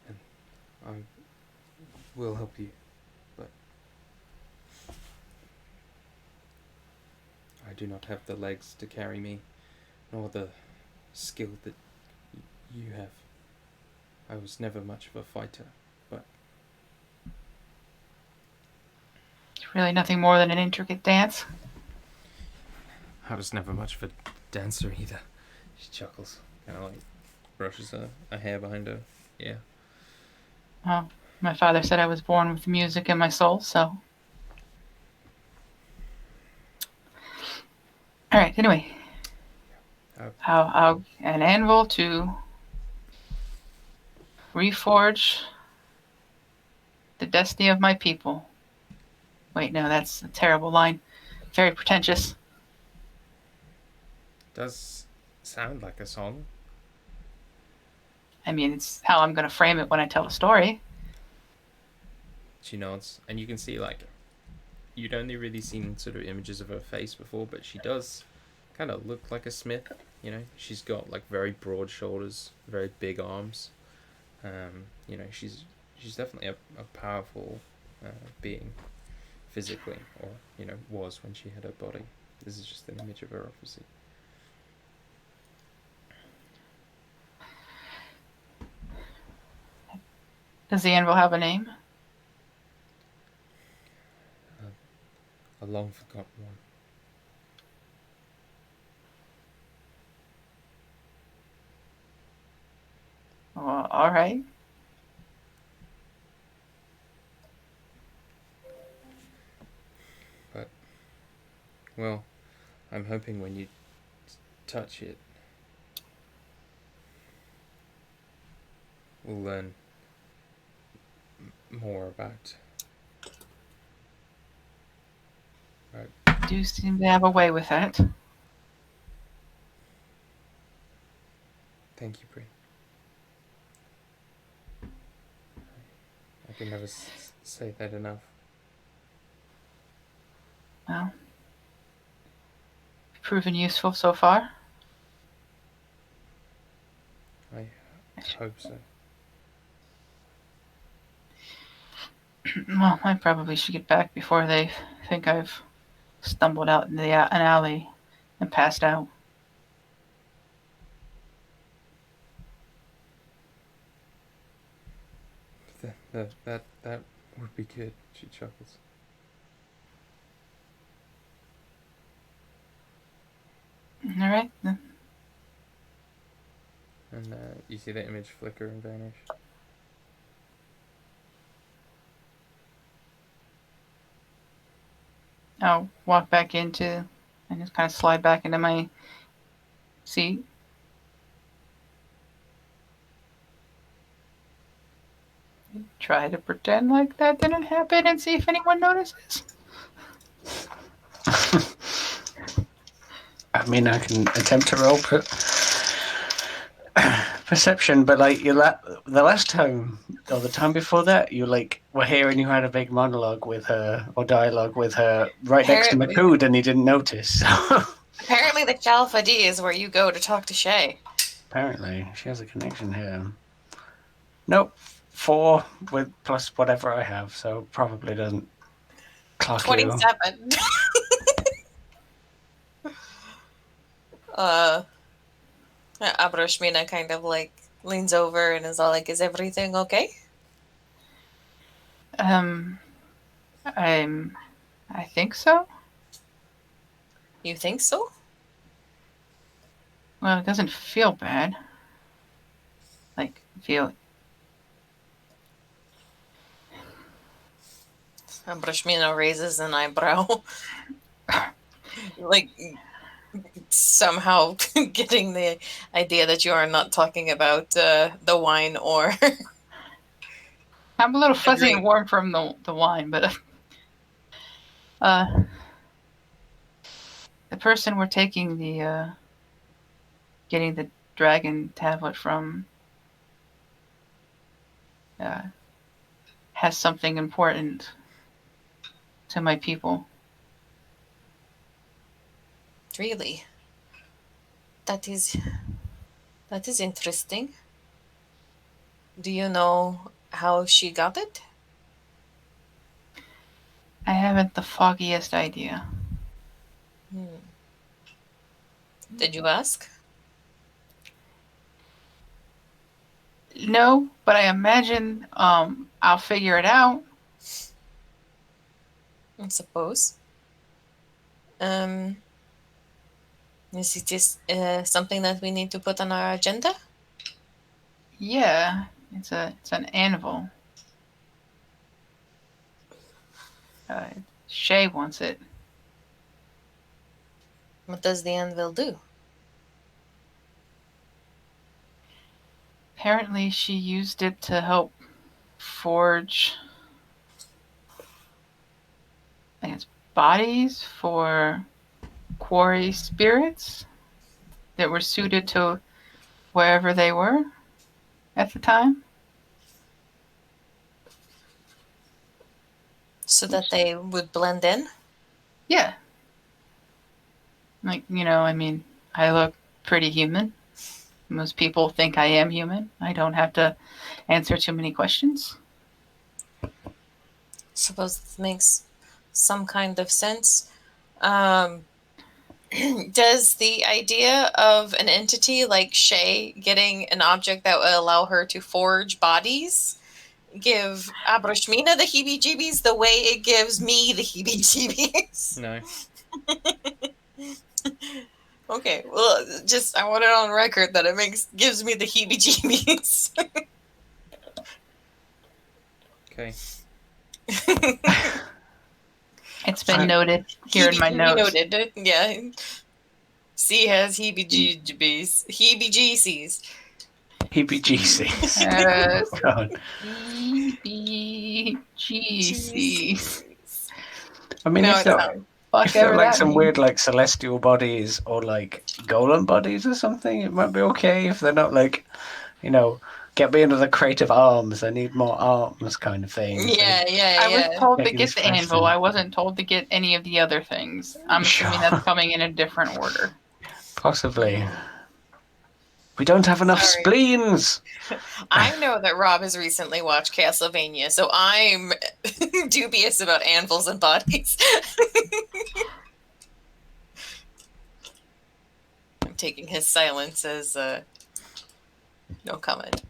And I will help you, but I do not have the legs to carry me, nor the skill that you have. I was never much of a fighter, but It's really nothing more than an intricate dance. I was never much of a dancer either. She chuckles, kind of like brushes a hair behind her. Yeah. Well, my father said I was born with music in my soul, so. All right, anyway. How an anvil to reforge the destiny of my people. Wait, no, that's a terrible line. Very pretentious. Does sound like a song. I mean, it's how I'm going to frame it when I tell a story. She nods, and you can see, like, you'd only really seen sort of images of her face before, but she does kind of look like a smith. You know, she's got like very broad shoulders, very big arms. You know, she's definitely a powerful being physically, or you know, was when she had her body. This is just an image of her, obviously. Does the anvil have a name? A long forgotten one. Well, all right. But, well, I'm hoping when you touch it, we'll learn more about. Do seem to have a way with that. Thank you, Bree. I can never say that enough. Well, proven useful so far. I hope so. Well, I probably should get back before they think I've stumbled out in an alley and passed out. That would be good. She chuckles. All right, then. And you see the image flicker and vanish. I'll walk back into and just kind of slide back into my seat. Try to pretend like that didn't happen and see if anyone notices. I mean, I can attempt to roll perception, but like the last time or the time before that, you like were here and you had a big monologue with her or dialogue with her right next to Makud, and he didn't notice. Apparently, the LXIII is where you go to talk to Shay. Apparently, she has a connection here. Nope, 4 with plus whatever I have, so probably doesn't clock you. 27. Abroshmina kind of like leans over and is all like, "Is everything okay?" I think so. You think so? Well, it doesn't feel bad. Like, feel. Abroshmina raises an eyebrow. Like, somehow getting the idea that you are not talking about the wine or I'm a little fuzzy drink. and warm from the wine, but the person we're taking getting the dragon tablet from has something important to my people. Really? That is interesting. Do you know how she got it? I haven't the foggiest idea. Did you ask? No, but I imagine I'll figure it out. I suppose. Is it just something that we need to put on our agenda? Yeah, it's an anvil. Shay wants it. What does the anvil do? Apparently, she used it to help forge, I guess, bodies for quarry spirits that were suited to wherever they were at the time. So that they would blend in? Yeah. Like, I mean, I look pretty human. Most people think I am human. I don't have to answer too many questions. Suppose it makes some kind of sense. Does the idea of an entity like Shay getting an object that will allow her to forge bodies give Abroshmina the heebie-jeebies the way it gives me the heebie-jeebies? No. Okay, well, just I want it on record that it gives me the heebie-jeebies. Okay. It's been noted here in my notes. Noted. Yeah. C has heebie-jeebies. Heebie-jeebies. Heebie-jeebies. God. EBGCs. I mean, No, if it's they're, not. if they're Whatever like that some means. weird, like celestial bodies or like golem bodies or something, it might be okay. If they're not like, get me another crate of arms. I need more arms, kind of thing. I was told to Taking get this the question. anvil. I wasn't told to get any of the other things. I'm assuming Sure. that's coming in a different order. Possibly. We don't have enough Sorry. spleens. I know that Rob has recently watched Castlevania, so I'm dubious about anvils and bodies. I'm taking his silence as no comment.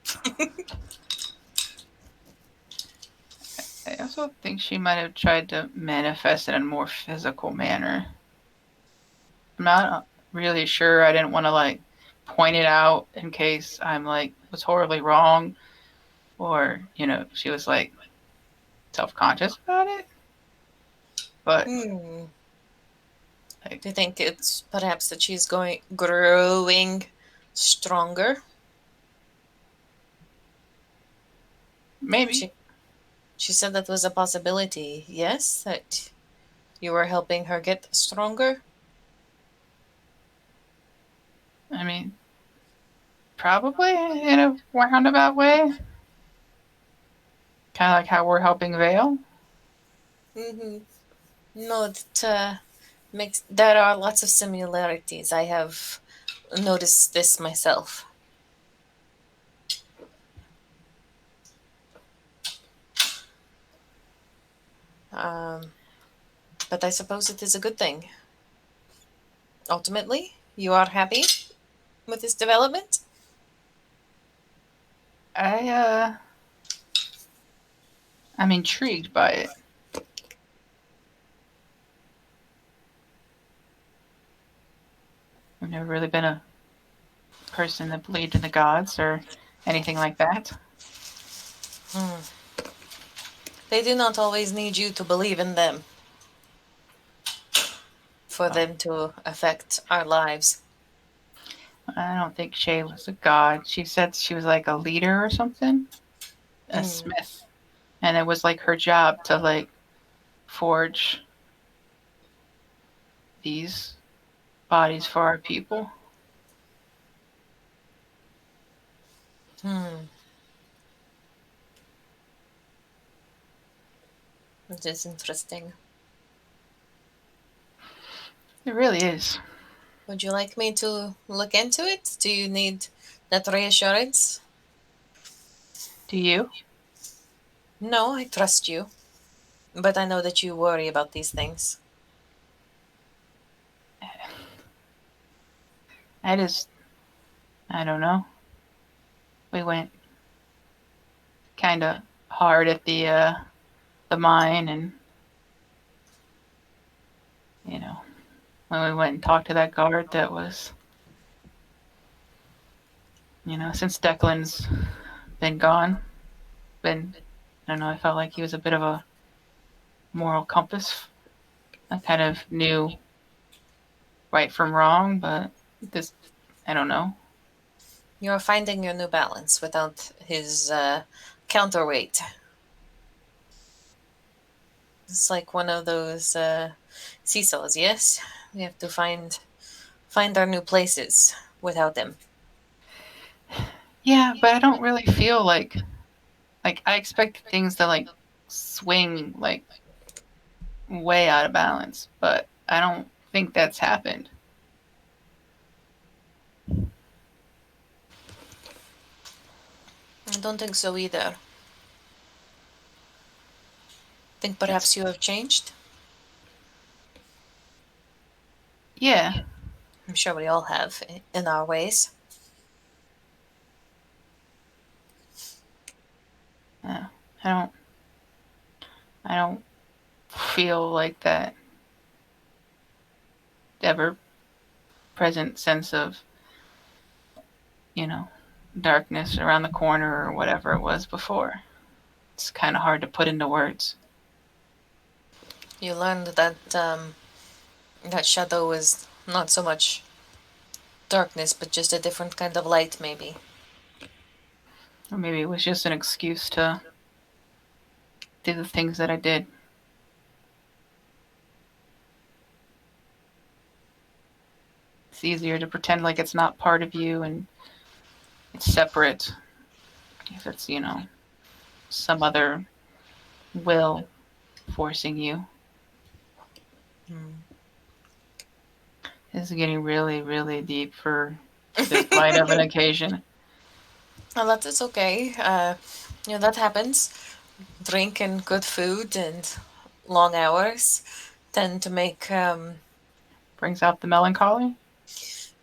I also think she might have tried to manifest it in a more physical manner. I'm not really sure. I didn't want to point it out in case I'm was horribly wrong, or she was self-conscious about it. But Do you think it's perhaps that she's growing stronger? maybe. She said that was a possibility. Yes, that you were helping her get stronger. I mean, probably in a roundabout way. Kind of like how we're helping Vale. No, that there are lots of similarities. I have noticed this myself. But I suppose it is a good thing. Ultimately, you are happy with this development? I'm intrigued by it. I've never really been a person that believed in the gods or anything like that. They do not always need you to believe in them for them to affect our lives. I don't think Shay was a god. She said she was like a leader or something, a smith, and it was like her job to like forge these bodies for our people. It is interesting. It really is. Would you like me to look into it? Do you need that reassurance? Do you? No, I trust you. But I know that you worry about these things. I don't know. We went kind of hard at the mine, and you know, when we went and talked to that guard, that was, since Declan's been gone, been, I don't know, I felt like he was a bit of a moral compass. I kind of knew right from wrong, but this, I don't know. You're finding your new balance without his counterweight. It's like one of those seesaws, yes? We have to find our new places without them. Yeah, but I don't really feel like I expect things to like swing like way out of balance, but I don't think that's happened. I don't think so either. Think perhaps you have changed? Yeah. I'm sure we all have in our ways. Yeah. I don't I don't feel like that ever present sense of, you know, darkness around the corner or whatever it was before. It's kind of hard to put into words. You learned that that shadow was not so much darkness, but just a different kind of light, maybe. Or maybe it was just an excuse to do the things that I did. It's easier to pretend like it's not part of you and it's separate if it's, some other will forcing you. This is getting really, really deep for this light of an occasion. Well, that is okay. That happens. Drink and good food and long hours tend to make. Brings out the melancholy.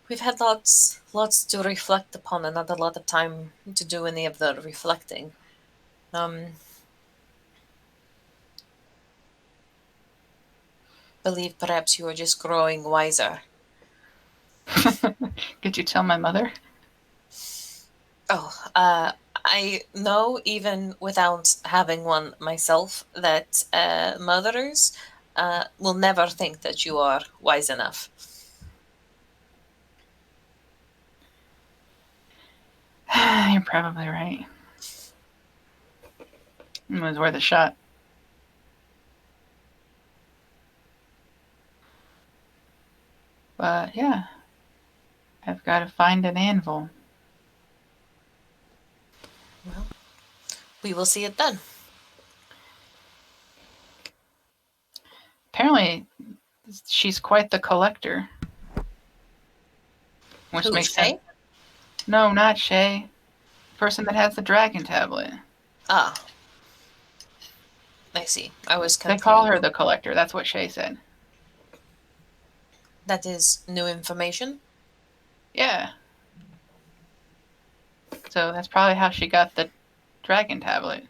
We've had lots to reflect upon, and not a lot of time to do any of the reflecting. Believe perhaps you are just growing wiser. Could you tell my mother? Oh, I know even without having one myself that mothers will never think that you are wise enough. You're probably right. It was worth a shot. But yeah, I've got to find an anvil. Well, we will see it then. Apparently, she's quite the collector. Which Who, makes Shay? sense. No, not Shay. The person that has the dragon tablet. Ah. I see. I was They confused. call her the Collector. That's what Shay said. That is new information. Yeah. So that's probably how she got the dragon tablet.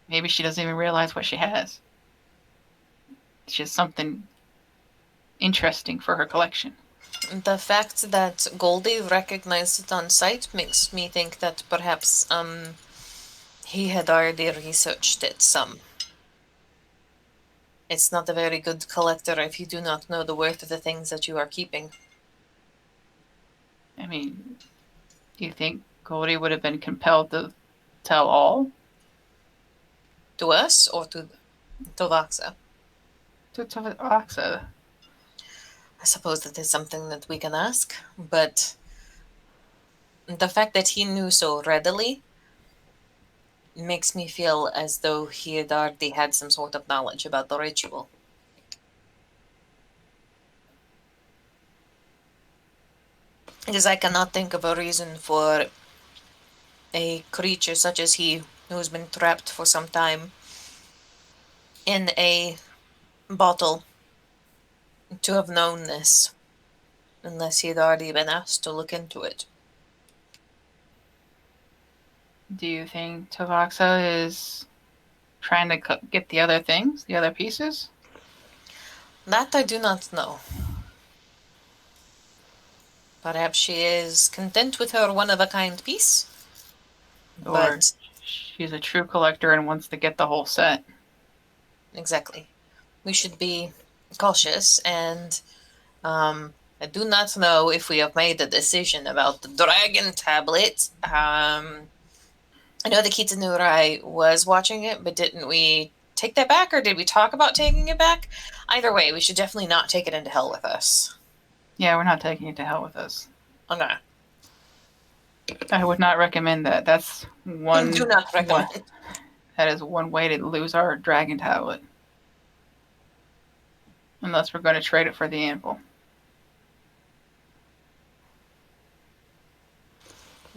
Maybe she doesn't even realize what she has. It's just something interesting for her collection. The fact that Goldie recognized it on sight makes me think that perhaps he had already researched it some. It's not a very good collector if you do not know the worth of the things that you are keeping. I mean, do you think Goldie would have been compelled to tell all? To us or to Vaxa? To Oxa. I suppose that is something that we can ask, but the fact that he knew so readily makes me feel as though he had already had some sort of knowledge about the ritual. Because I cannot think of a reason for a creature such as he, who's been trapped for some time in a bottle, to have known this, unless he had already been asked to look into it. Do you think Tavaxa is trying to get the other things, the other pieces? That I do not know. Perhaps she is content with her one-of-a-kind piece, Or but she's a true collector and wants to get the whole set? exactly. We should be cautious, and I do not know if we have made a decision about the dragon tablet. I know the Kitanurai was watching it, but didn't we take that back, or did we talk about taking it back? Either way, we should definitely not take it into hell with us. Yeah, we're not taking it to hell with us. Okay. I would not recommend that. That's one. Do not recommend. That is one way to lose our dragon tablet. Unless we're going to trade it for the anvil.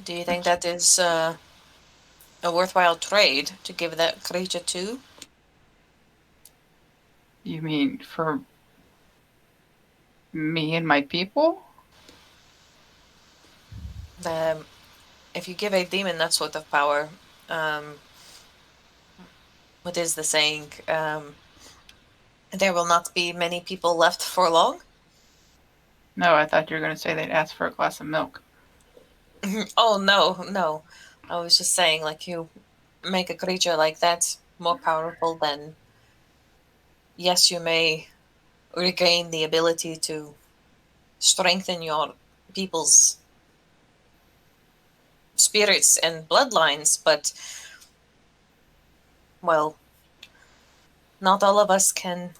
Do you think that is a worthwhile trade to give that creature to? You mean for me and my people? If you give a demon that sort of power, what is the saying? There will not be many people left for long. No, I thought you were going to say they'd ask for a glass of milk. Oh, no. I was just saying, like, you make a creature like that more powerful, then yes, you may regain the ability to strengthen your people's spirits and bloodlines, but, well, not all of us can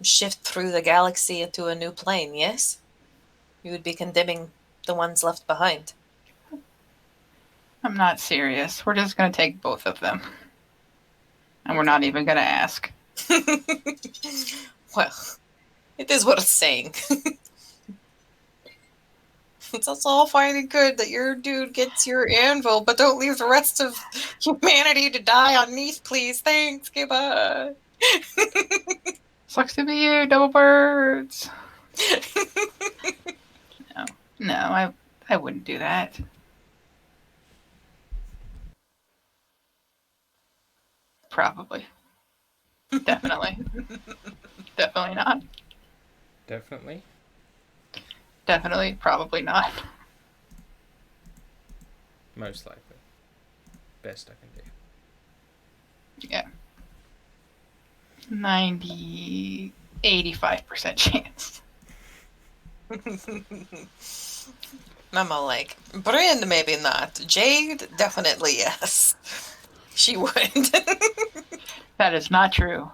shift through the galaxy into a new plane, yes? You would be condemning the ones left behind. I'm not serious. We're just going to take both of them. And we're not even going to ask. Well, it is worth saying. It's also all fine and good that your dude gets your anvil, but don't leave the rest of humanity to die on Neath, please. Thanks, goodbye. Sucks to be you, double birds. No, I wouldn't do that. Probably. Definitely. Definitely not. Definitely. Definitely, probably not. Most likely. Best I can do. Yeah. 85% chance. I'm all like, Bryn, maybe not. Jade, definitely yes. She would. That is not true.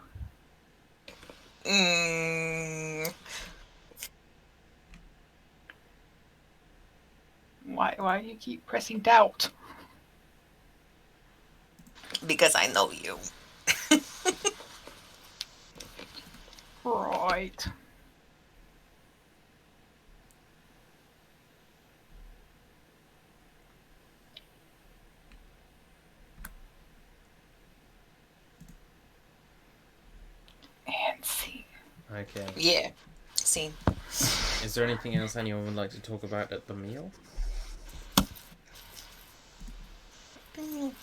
Why do you keep pressing doubt? Because I know you. Right. Okay. Yeah. See. Is there anything else anyone would like to talk about at the meal? It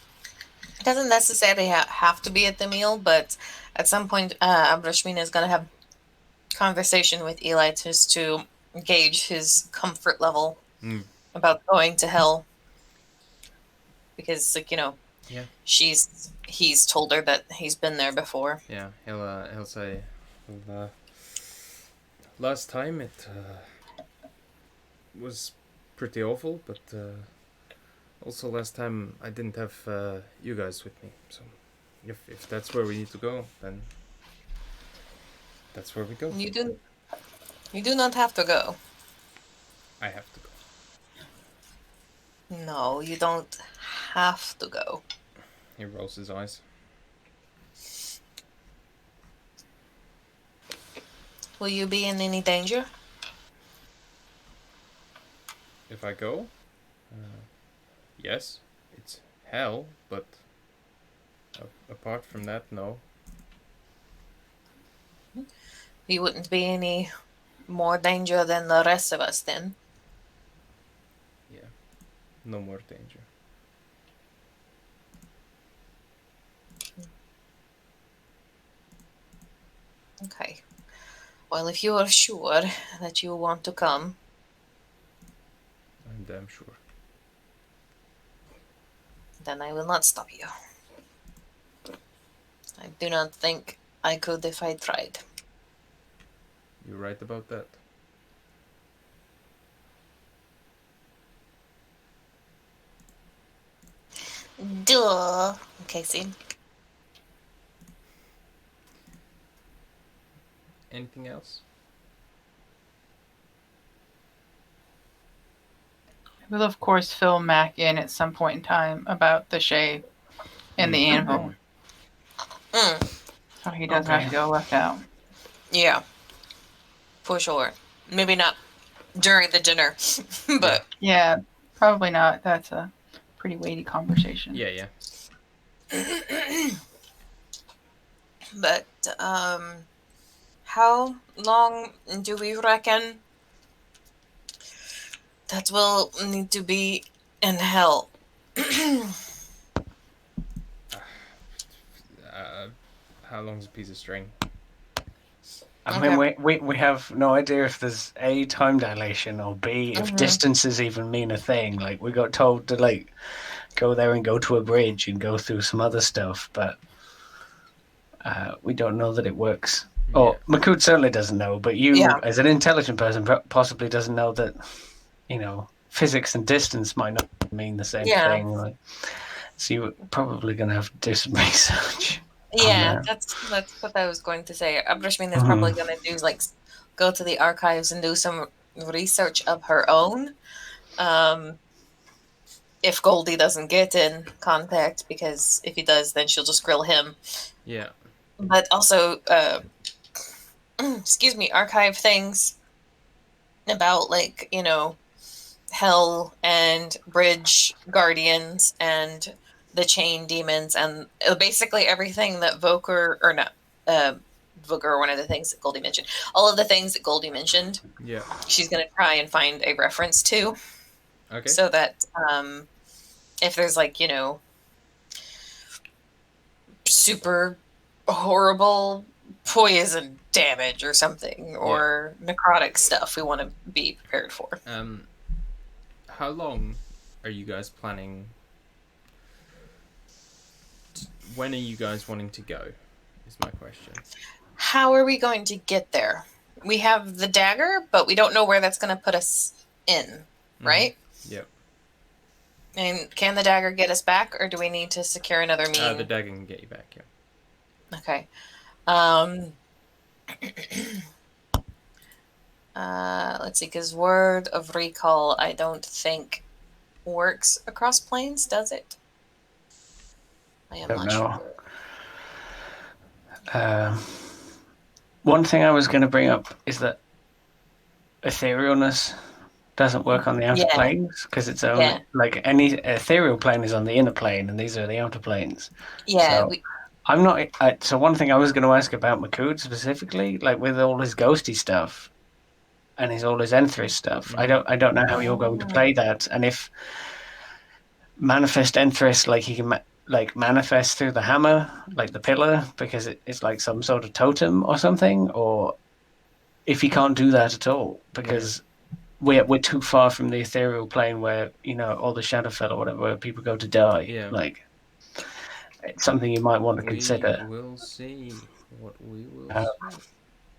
doesn't necessarily have to be at the meal, but at some point, Abrashmina is going to have conversation with Eli just to gauge his comfort level about going to hell. Because, like, Yeah. he's told her that he's been there before. Yeah, he'll say, well, last time it was pretty awful, but also last time I didn't have you guys with me. So if that's where we need to go, then that's where we go. You do not have to go. I have to go. No, you don't have to go. He rolls his eyes. Will you be in any danger? If I go, yes, it's hell, but apart from that, no. You wouldn't be any more danger than the rest of us then. Yeah, no more danger. Okay. Well, if you are sure that you want to come, I'm damn sure. then I will not stop you. I do not think I could if I tried. You're right about that. Duh. Okay, see. Anything else? We'll of course fill Mac in at some point in time about the shave and the anvil, so he doesn't have to go left out. Yeah. For sure. Maybe not during the dinner, but Yeah, probably not. That's a pretty weighty conversation. Yeah. but how long do we reckon that we'll need to be in hell? How long's a piece of string? I mean, we have no idea if there's A, time dilation, or B, if distances even mean a thing. Like, we got told to, like, go there and go to a bridge and go through some other stuff, but we don't know that it works. Yeah. Or Makut certainly doesn't know, but you, Yeah. as an intelligent person, possibly doesn't know that, physics and distance might not mean the same thing. Like, so you're probably going to have to do some research. Yeah, that's what I was going to say. Abrashmina is probably going to do, like, go to the archives and do some research of her own. If Goldie doesn't get in contact, because if he does, then she'll just grill him. Yeah. But also, archive things about, like, hell and bridge guardians and the chain demons and basically everything that Voker, or not, Voker, one of the things that Goldie mentioned. All of the things that Goldie mentioned, Yeah. she's going to try and find a reference to. Okay. So that if there's, like, super horrible poison damage or something, or necrotic stuff, we want to be prepared for. How long are you guys planning? When are you guys wanting to go? Is my question. How are we going to get there? We have the dagger, but we don't know where that's going to put us in, right? Yep. And can the dagger get us back, or do we need to secure another means? The dagger can get you back, yeah. Okay. Let's see, because Word of Recall, I don't think works across planes, does it? I am Don't not know. sure. One thing I was going to bring up is that etherealness doesn't work on the outer planes, because it's only like any ethereal plane is on the inner plane, and these are the outer planes. Yeah, So I'm not. So one thing I was going to ask about Makud specifically, like with all his ghosty stuff and all his Enthrith stuff, I don't know how you're going to play that, and if manifest Enthrith, like he can like manifest through the hammer, like the pillar, because it's like some sort of totem or something, or if he can't do that at all, because we're too far from the ethereal plane where all the Shadowfell or whatever where people go to die. Yeah. Like it's something you might want to consider. We will see what we will Uh, see.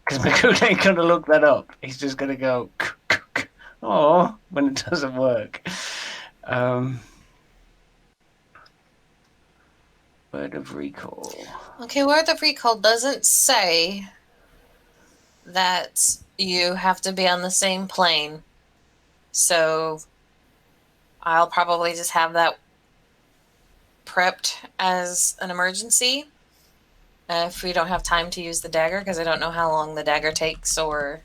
Because Makud ain't going to look that up. He's just going to go, oh, when it doesn't work. Word of recall. Okay, word of recall doesn't say that you have to be on the same plane. So I'll probably just have that prepped as an emergency if we don't have time to use the dagger, because I don't know how long the dagger takes, or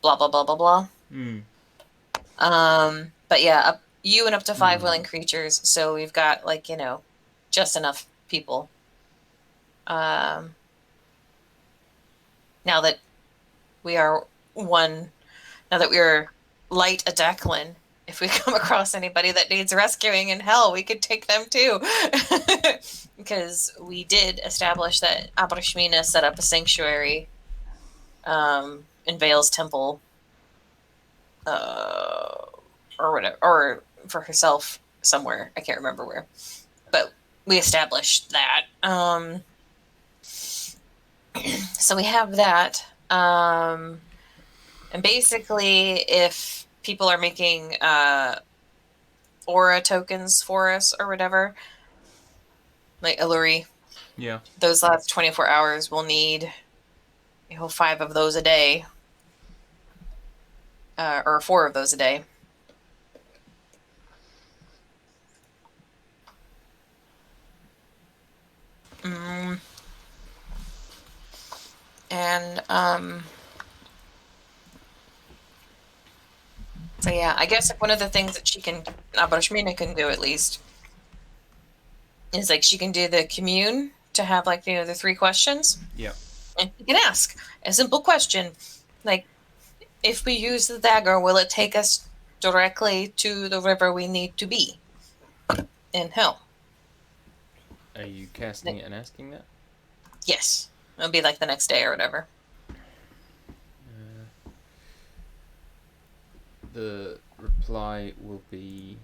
blah blah blah blah blah. But yeah, you and up to 5 willing creatures, so we've got just enough people. Now that we are light a Declan, if we come across anybody that needs rescuing in hell, we could take them too. Because we did establish that Abrashmina set up a sanctuary in Vale's temple, or whatever, or for herself somewhere. I can't remember where, but we established that. So we have that. And basically, if people are making aura tokens for us or whatever, like Alluri, those last 24 hours, we'll need 5 of those a day, or 4 of those a day. And so yeah, I guess one of the things that Abrashmina can do at least, is she can do the commune to have the 3 questions. Yeah. And you can ask a simple question, like, if we use the dagger, will it take us directly to the river we need to be in hell? Are you casting it and asking that? Yes. It'll be the next day or whatever. The reply will be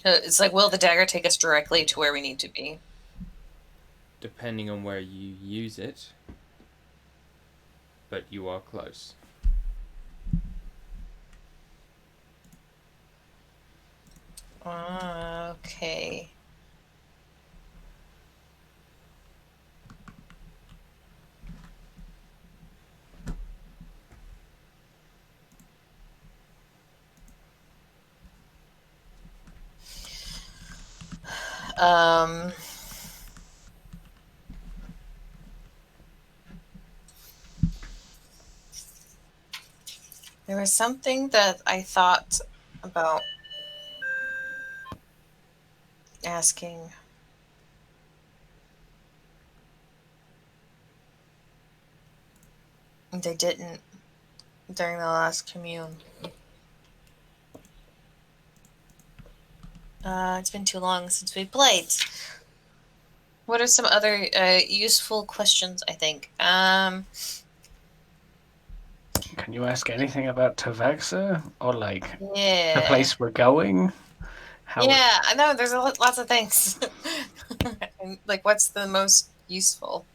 it's will the dagger take us directly to where we need to be? Depending on where you use it, but you are close. Okay. There was something that I thought about asking. They didn't during the last commune. It's been too long since we played. What are some other useful questions, I think? Can you ask anything about Tavaxa or the place we're going? I know there's lots of things. And, what's the most useful?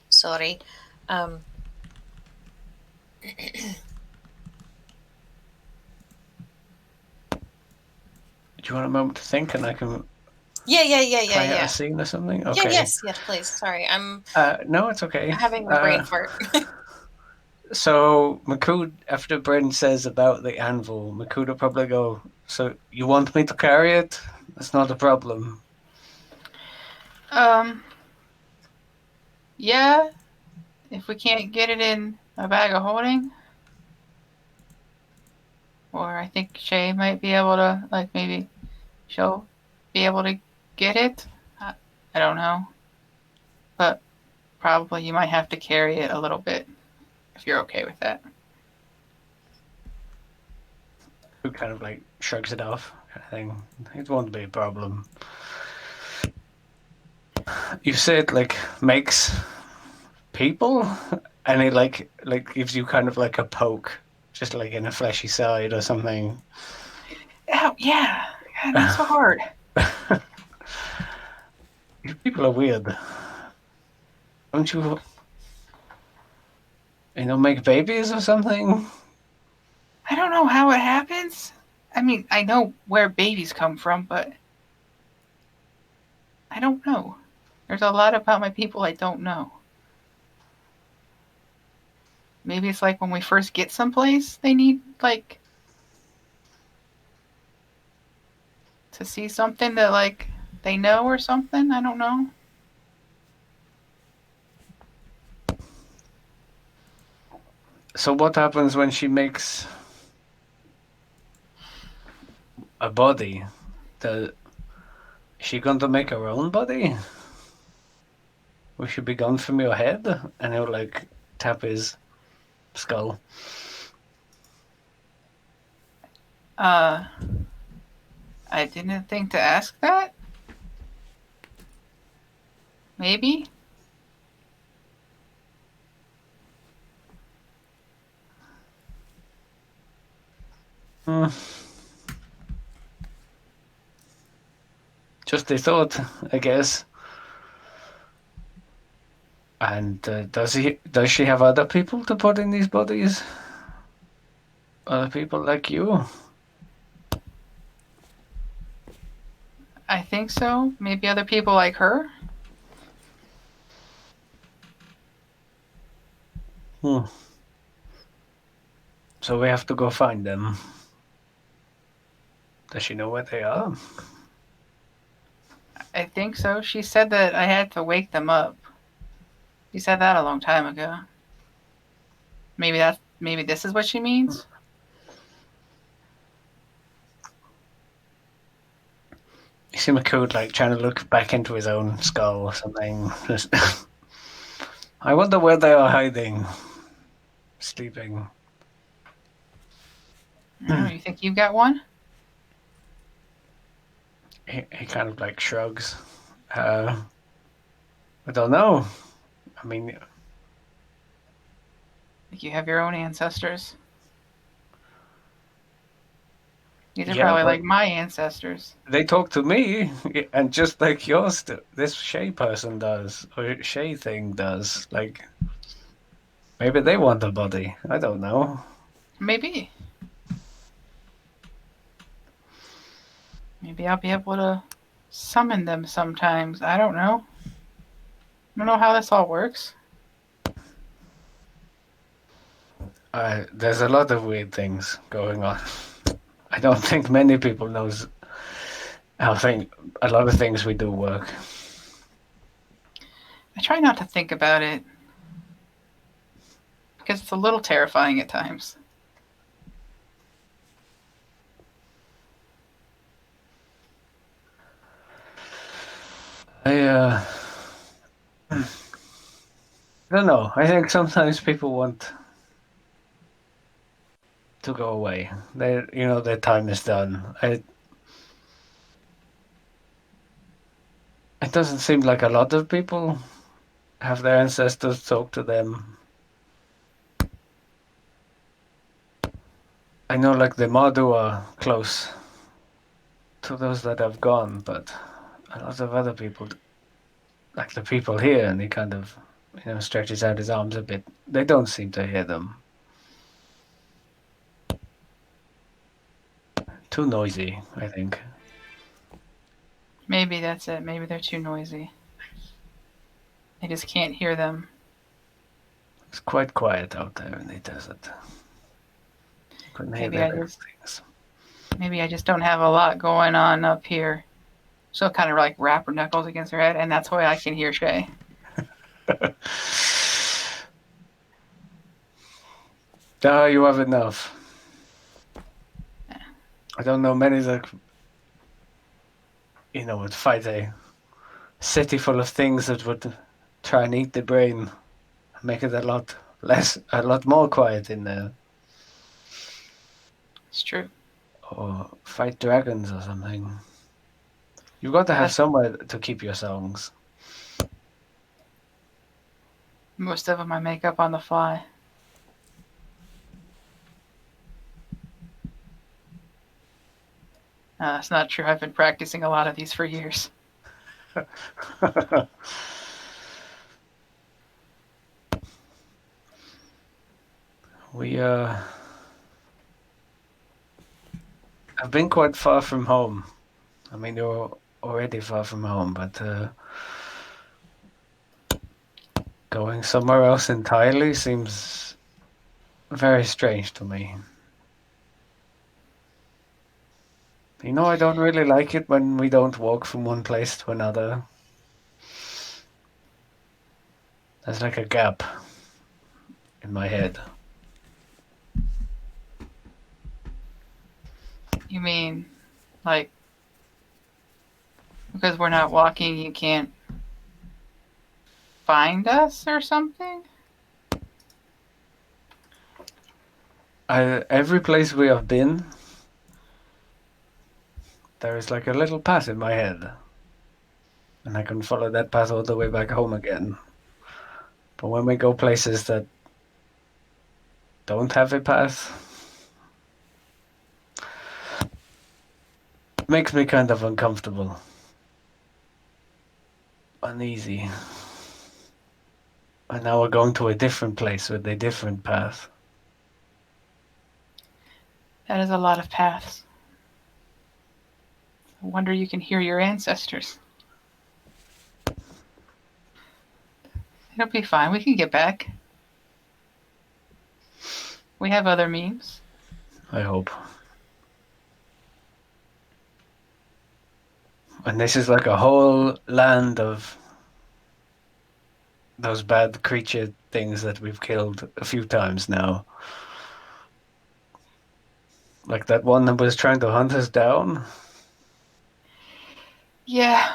Sorry. Do you want a moment to think, and I can Yeah. play out a scene or something? Yeah, Okay. yes, please. Sorry, I'm No, it's okay. having a brain fart. So Makud, after Bren says about the anvil, Makud will probably go, so you want me to carry it? That's not a problem. Yeah, if we can't get it in a bag of holding. Or I think Shay might be able to, like, maybe she'll be able to get it. I don't know. But probably you might have to carry it a little bit if you're okay with that. Who kind of like shrugs it off, kind of thing. It won't be a problem. You said like makes people, and it like gives you kind of like a poke, just like in a fleshy side or something. Oh, yeah. God, not so hard. You people are weird. Don't you, make babies or something? I don't know how it happens. I mean, I know where babies come from, but I don't know. There's a lot about my people I don't know. Maybe it's like when we first get someplace, they need, like, to see something that, like, they know or something. I don't know. So what happens when she makes a body? Is she going to make her own body? We should be gone from your head? And he'll like tap his skull. I didn't think to ask that. Maybe? Hmm. Just a thought, I guess. And does she have other people to put in these bodies? Other people like you? I think so. Maybe other people like her. Hmm. So we have to go find them. Does she know where they are? I think so. She said that I had to wake them up. She said that a long time ago. Maybe this is what she means. You see McCood like trying to look back into his own skull or something. I wonder where they are hiding. Sleeping. Oh, you think you've got one? He kind of like shrugs. I don't know. I mean, Think you have your own ancestors? These are yeah, probably but like my ancestors. they talk to me, and just like yours, this Shay person does, or Shay thing does. Like, maybe they want a body. I don't know. Maybe. Maybe I'll be able to summon them sometimes. I don't know. I don't know how this all works. There's a lot of weird things going on. I don't think many people knows how a lot of things we do work. I try not to think about it because it's a little terrifying at times. I don't know. I think sometimes people want to go away. Their time is done. It doesn't seem like a lot of people have their ancestors talk to them. I know, like the Madu are close to those that have gone, but a lot of other people, like the people here, and he kind of, stretches out his arms a bit. They don't seem to hear them. Too noisy, I think. Maybe that's it. Maybe they're too noisy. I just can't hear them. It's quite quiet out there in the desert. Couldn't hear Maybe the I little just things. maybe I just don't have a lot going on up here. She'll kind of like wrap her knuckles against her head, and that's why I can hear Shay. Ah, you have enough. I don't know many that, would fight a city full of things that would try and eat the brain, make it a lot more quiet in there, It's true. or fight dragons or something. You've got to have That's somewhere to keep your songs. most of them I make up on the fly. That's not true. I've been practicing a lot of these for years. We have been quite far from home. I mean, you're already far from home, but going somewhere else entirely seems very strange to me. I don't really like it when we don't walk from one place to another. There's like a gap in my head. You mean like because we're not walking, you can't find us or something? Every place we have been, there is like a little path in my head. And I can follow that path all the way back home again. But when we go places that don't have a path, it makes me kind of uncomfortable. Uneasy. And now we're going to a different place with a different path. That is a lot of paths. I wonder you can hear your ancestors. It'll be fine. We can get back. We have other means. I hope. And this is like a whole land of those bad creature things that we've killed a few times now. Like that one that was trying to hunt us down. Yeah.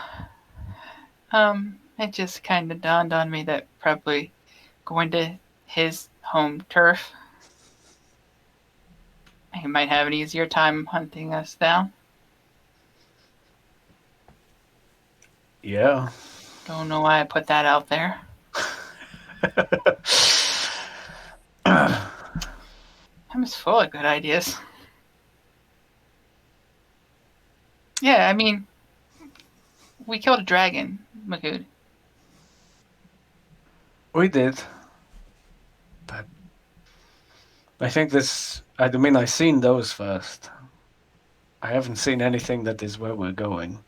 It just kind of dawned on me that probably going to his home turf, he might have an easier time hunting us down. Yeah. Don't know why I put that out there. I'm just full of good ideas. Yeah, I mean, we killed a dragon, Makud. We did. But I think I've seen those first. I haven't seen anything that is where we're going.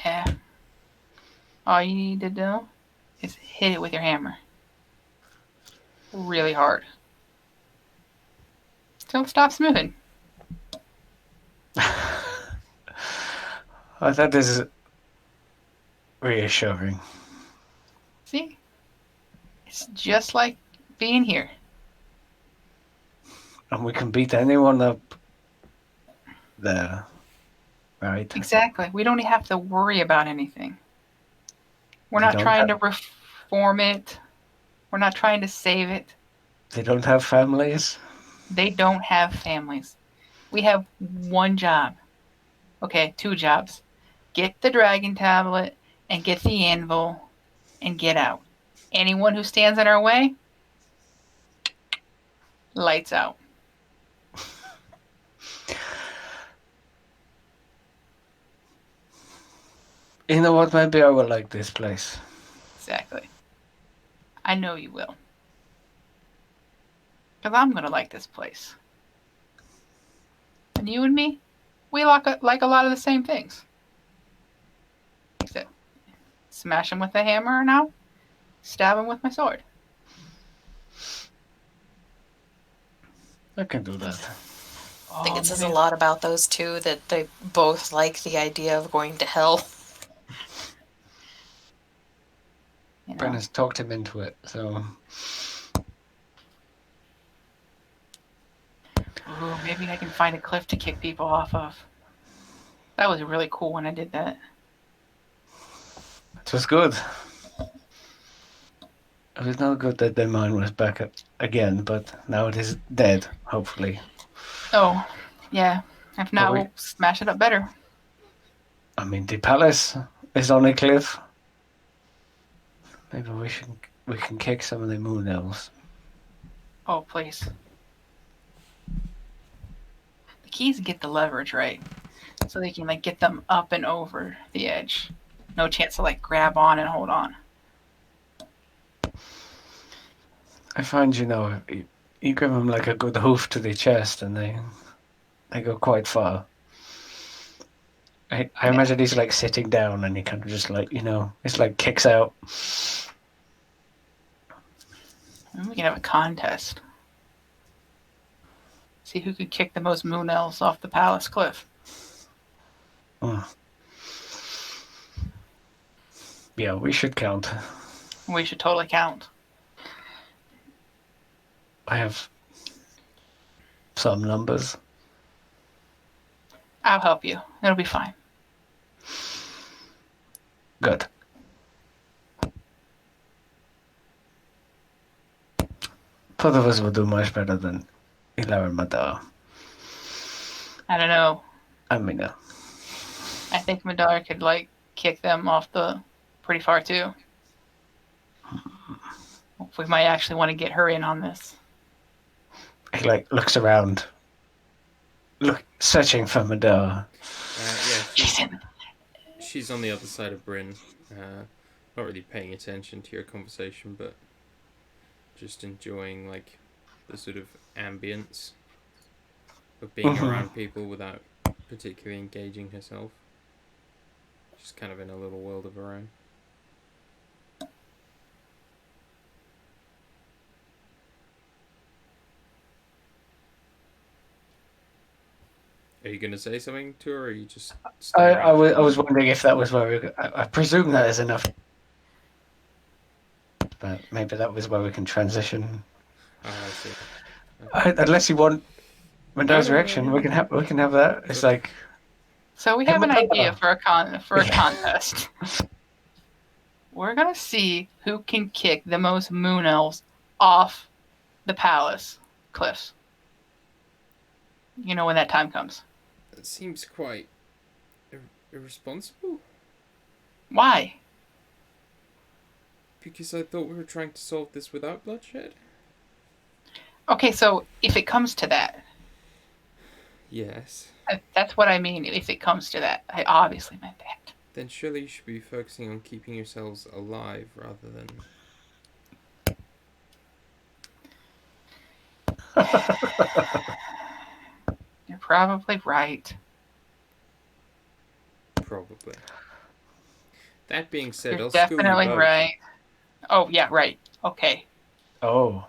Yeah. All you need to do is hit it with your hammer. Really hard. Till it stops moving. That is reassuring. See? It's just like being here. And we can beat anyone up there. Right? Exactly. We don't have to worry about anything. We're They not don't trying have, to reform it. We're not trying to save it. they don't have families. They don't have families. We have one job. Okay, two jobs. Get the dragon tablet and get the anvil and get out. Anyone who stands in our way, lights out. You know what? Maybe I will like this place. Exactly. I know you will. Because I'm going to like this place. And you and me, We like a lot of the same things. Except smash him with a hammer now, stab him with my sword. I can do that. I think it says a lot about those two that they both like the idea of going to hell. You know? Brenna's talked him into it, so. Ooh, maybe I can find a cliff to kick people off of. That was really cool when I did that. It was good. It was not good that their mine was back up again, but now it is dead, hopefully. Oh, yeah. If not, But we'll smash it up better. I mean, the palace is on a cliff. Maybe we can kick some of the moon elves. Oh, please. The key is to get the leverage right, so they can get them up and over the edge. No chance to grab on and hold on. I find, you give them a good hoof to the chest, and they go quite far. I imagine he's sitting down, and he kind of just it's kicks out. And we can have a contest. See who could kick the most moon elves off the palace cliff. Yeah, we should count. We should totally count. I have some numbers. I'll help you. It'll be fine. Good. Both of us will do much better than LXIII Madar. I don't know. I mean, I think Madar could kick them off pretty far too. We might actually want to get her in on this. he looks around, searching for Madar. Yeah, she's on the other side of Bryn. Not really paying attention to your conversation, but just enjoying the sort of ambience of being around people without particularly engaging herself. She's kind of in a little world of her own. Are you going to say something to her, or are you just... I was wondering if that was where I presume that is enough. But maybe that was where we can transition. Oh, I see. Okay. Unless you want Madar's reaction, we can have that. It's So we have an idea for a contest. We're gonna see who can kick the most moon elves off the palace cliffs. When that time comes. That seems quite irresponsible. Why? Because I thought we were trying to solve this without bloodshed. Okay, so if it comes to that. Yes. That's what I mean, if it comes to that. I obviously meant that. Then surely you should be focusing on keeping yourselves alive rather than... You're probably right. Probably. That being said, You're I'll school you definitely both. right. Oh, yeah, right. Okay. Oh.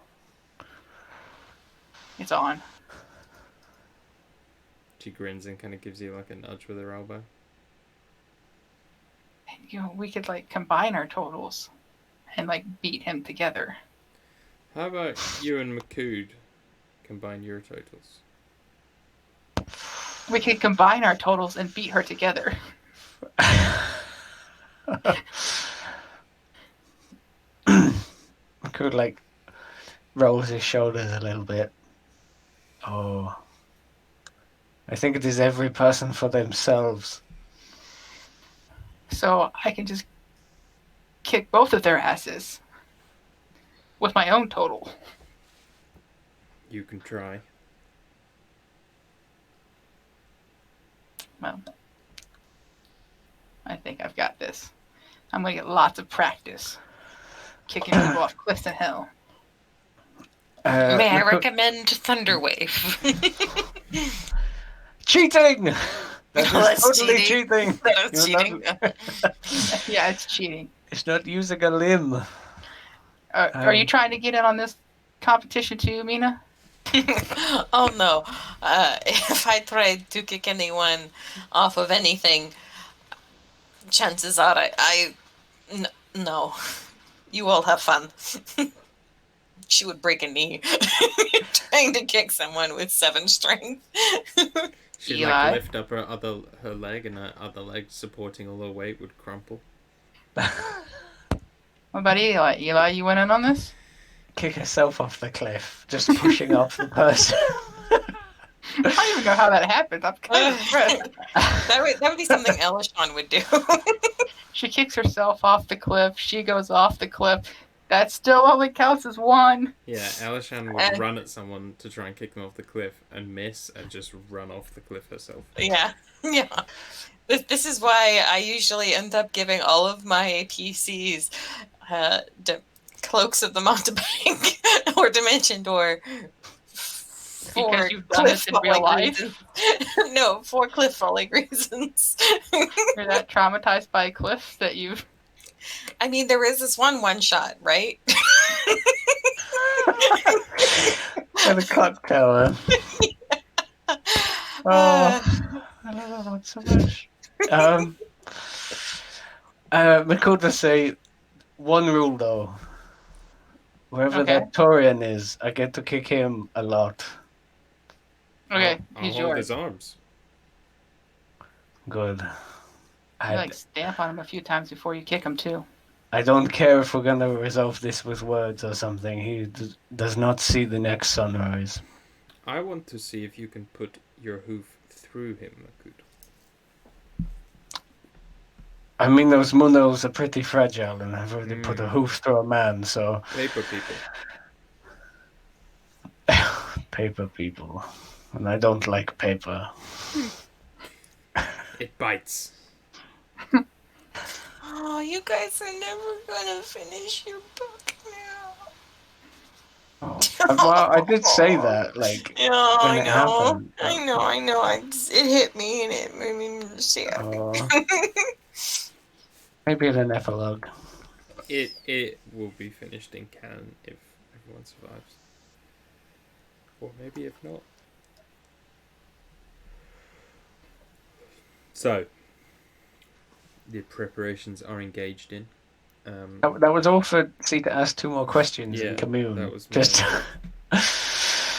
It's on. She grins and kind of gives you a nudge with her elbow. We could combine our totals and beat him together. How about you and McCood combine your totals? We could combine our totals and beat her together. Could rolls his shoulders a little bit. Oh, I think it is every person for themselves. So I can just kick both of their asses with my own total. You can try. Well, I think I've got this. I'm going to get lots of practice kicking people off cliffs in hell. May I recommend Thunderwave? Cheating! That Oh, is that's totally cheating. cheating. That's You're cheating. Yeah, it's cheating. It's not using a limb. Are you trying to get in on this competition too, Mina? Oh no. If I tried to kick anyone off of anything, chances are no. You all have fun. She would break a knee trying to kick someone with 7 strength. She'd Eli? like lift up her leg, and her other leg supporting all her weight would crumple. What about Eli? Eli, you went in on this? Kick herself off the cliff, just pushing off the person. I don't even know how that happens. I'm kind of impressed. That would be something Elishon would do. She kicks herself off the cliff. She goes off the cliff. That still only counts as 1. Yeah, Alishan would run at someone to try and kick them off the cliff and miss and just run off the cliff herself. Yeah. This is why I usually end up giving all of my PCs Cloaks of the Mountebank or Dimension Door. Because you've done this in real life? No, for cliff falling reasons. You're that traumatized by a cliff that you've... I mean, there is this one shot, right? And a clock tower. Oh, I love that one so much. Makoto say, one rule though. Wherever Okay. that Torian is, I get to kick him a lot. Okay, I'll he's hold yours. his arms. Good. You like stamp on him a few times before you kick him too. I don't care if we're gonna resolve this with words or something. He does not see the next sunrise. I want to see if you can put your hoof through him, Makoto. I mean, those Munos are pretty fragile, and I've already put a hoof through a man, so... Paper people. Paper people. And I don't like paper. It bites. Oh, you guys are never gonna finish your book now. Oh. Well, I did say that, like, Yeah, when I it know. happened. I know. It hit me and it made me sad. Oh. Maybe in an epilogue. It will be finished in canon if everyone survives. Or maybe if not. So, the preparations are engaged in. That was all for C to ask 2 more questions Yeah, in commune. that was Just...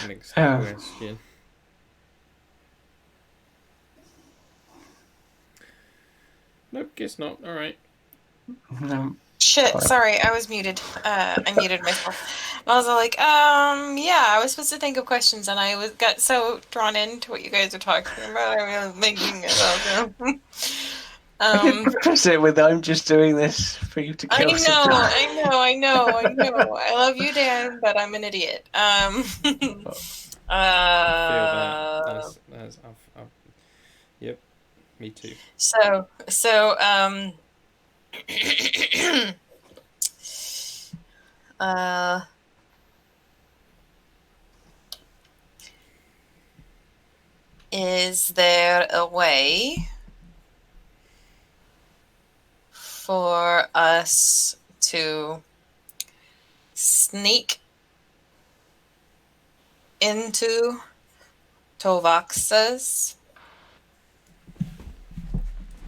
next Yeah. question. Nope, guess not. Alright. No. Shit, Fine. sorry, I was muted. I muted myself. I was like, yeah, I was supposed to think of questions, and I got so drawn into what you guys are talking about. I was thinking about them. I did preface it with, I'm just doing this for you to kill some time. I know. I love you, Dan, but I'm an idiot. I feel that. Yep, me too. So, is there a way for us to sneak into Tovaxas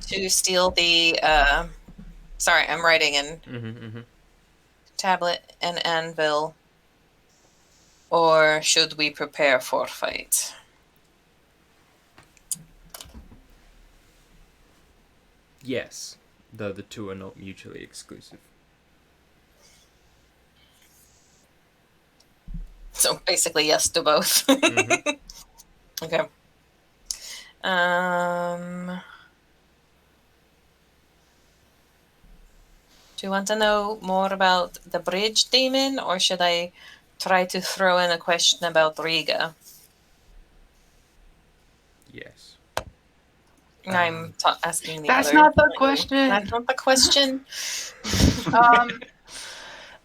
to steal the sorry, I'm writing in tablet and anvil, or should we prepare for fight? Yes, though the two are not mutually exclusive. So basically, yes to both. Okay. Do you want to know more about the bridge demon, or should I try to throw in a question about Riga? Yes. I'm asking the That's other. not the question. That's not the question.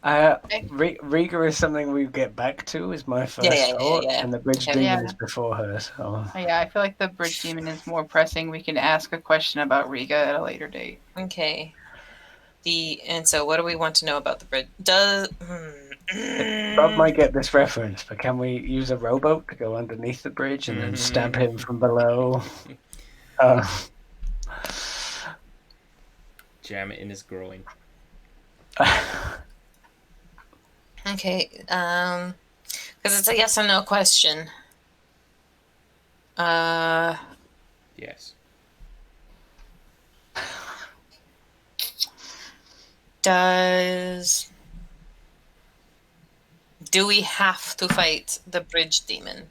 Riga is something we get back to. Is my first yeah, thought, yeah. and the bridge Okay. demon Yeah. is before her. So Yeah, I feel like the bridge demon is more pressing. We can ask a question about Riga at a later date. Okay. And so what do we want to know about the bridge? Rob might get this reference, but can we use a rowboat to go underneath the bridge and then stab him from below? Jam it in his groin. Okay, because it's a yes or no question. Yes. Do we have to fight the bridge demon?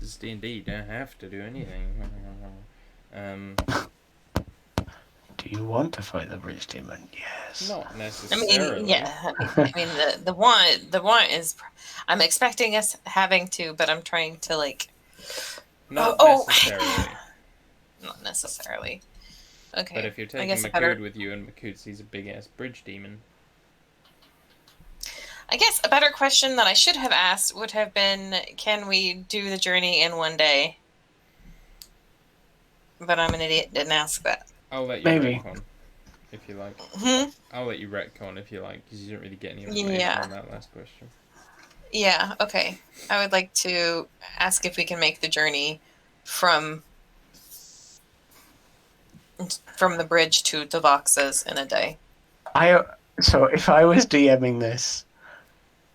Does D&D don't have to do anything. Do you want to fight the bridge demon? Yes. Not I necessarily. mean, yeah. I mean, the want is. I'm expecting us having to, but I'm trying to like. Not Oh. necessarily. Not necessarily. Okay. But if you're I taking guess Makud with you, and Makud's a big ass bridge demon. I guess a better question that I should have asked would have been, can we do the journey in one day? But I'm an idiot, didn't ask that. I'll let you Maybe. retcon, if you like. Hmm? I'll let you retcon if you like, because you didn't really get any information Yeah. on that last question. Yeah, okay. I would like to ask if we can make the journey from the bridge to the Voxes in a day. So if I was DMing this,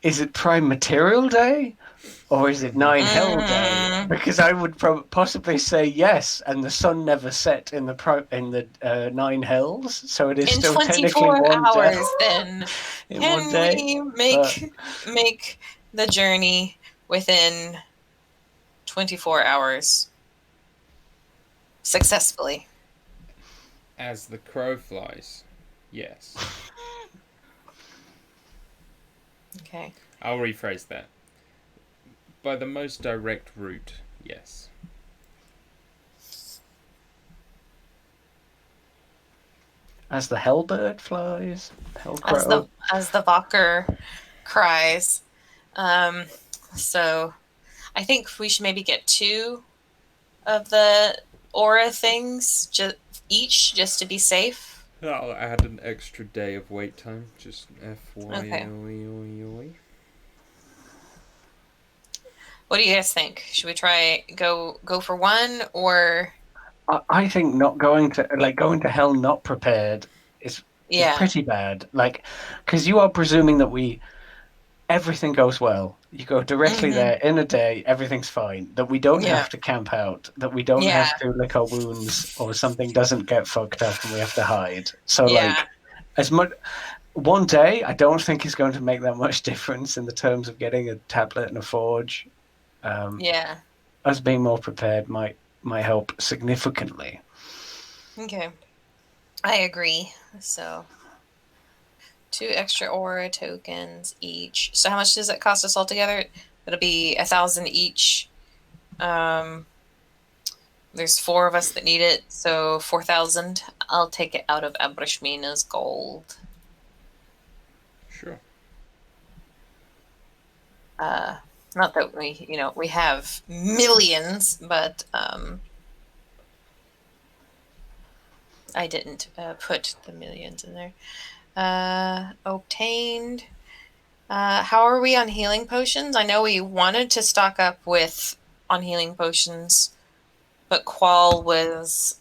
is it Prime Material Day or is it Nine Hell Day? Because I would possibly say yes, and the sun never set in the Nine Hells, so it is In still technically 24 one hours, day. then In one can day, we make the journey within 24 hours successfully? As the crow flies, yes. Okay. I'll rephrase that. By the most direct route, yes. As the Hellbird flies, Hellcrow. As the Valker cries. So I think we should maybe get 2 of the aura things each, just to be safe. I'll add an extra day of wait time, just FYI. Okay. What do you guys think? Should we try go for one, or? I think not going to hell not prepared is pretty bad. Like, because you are presuming that everything goes well. You go directly there in a day, everything's fine. That we don't have to camp out. That we don't have to lick our wounds, or something doesn't get fucked up and we have to hide. So as much. One day, I don't think is going to make that much difference in the terms of getting a tablet and a forge. Us being more prepared might help significantly. Okay. I agree. So 2 extra aura tokens each. So how much does it cost us altogether? It'll be 1,000 each. There's 4 of us that need it, so 4,000. I'll take it out of Abrashmina's gold. Sure. Not that we have millions, but I didn't put the millions in there. Obtained. How are we on healing potions? I know we wanted to stock up on healing potions, but Qual was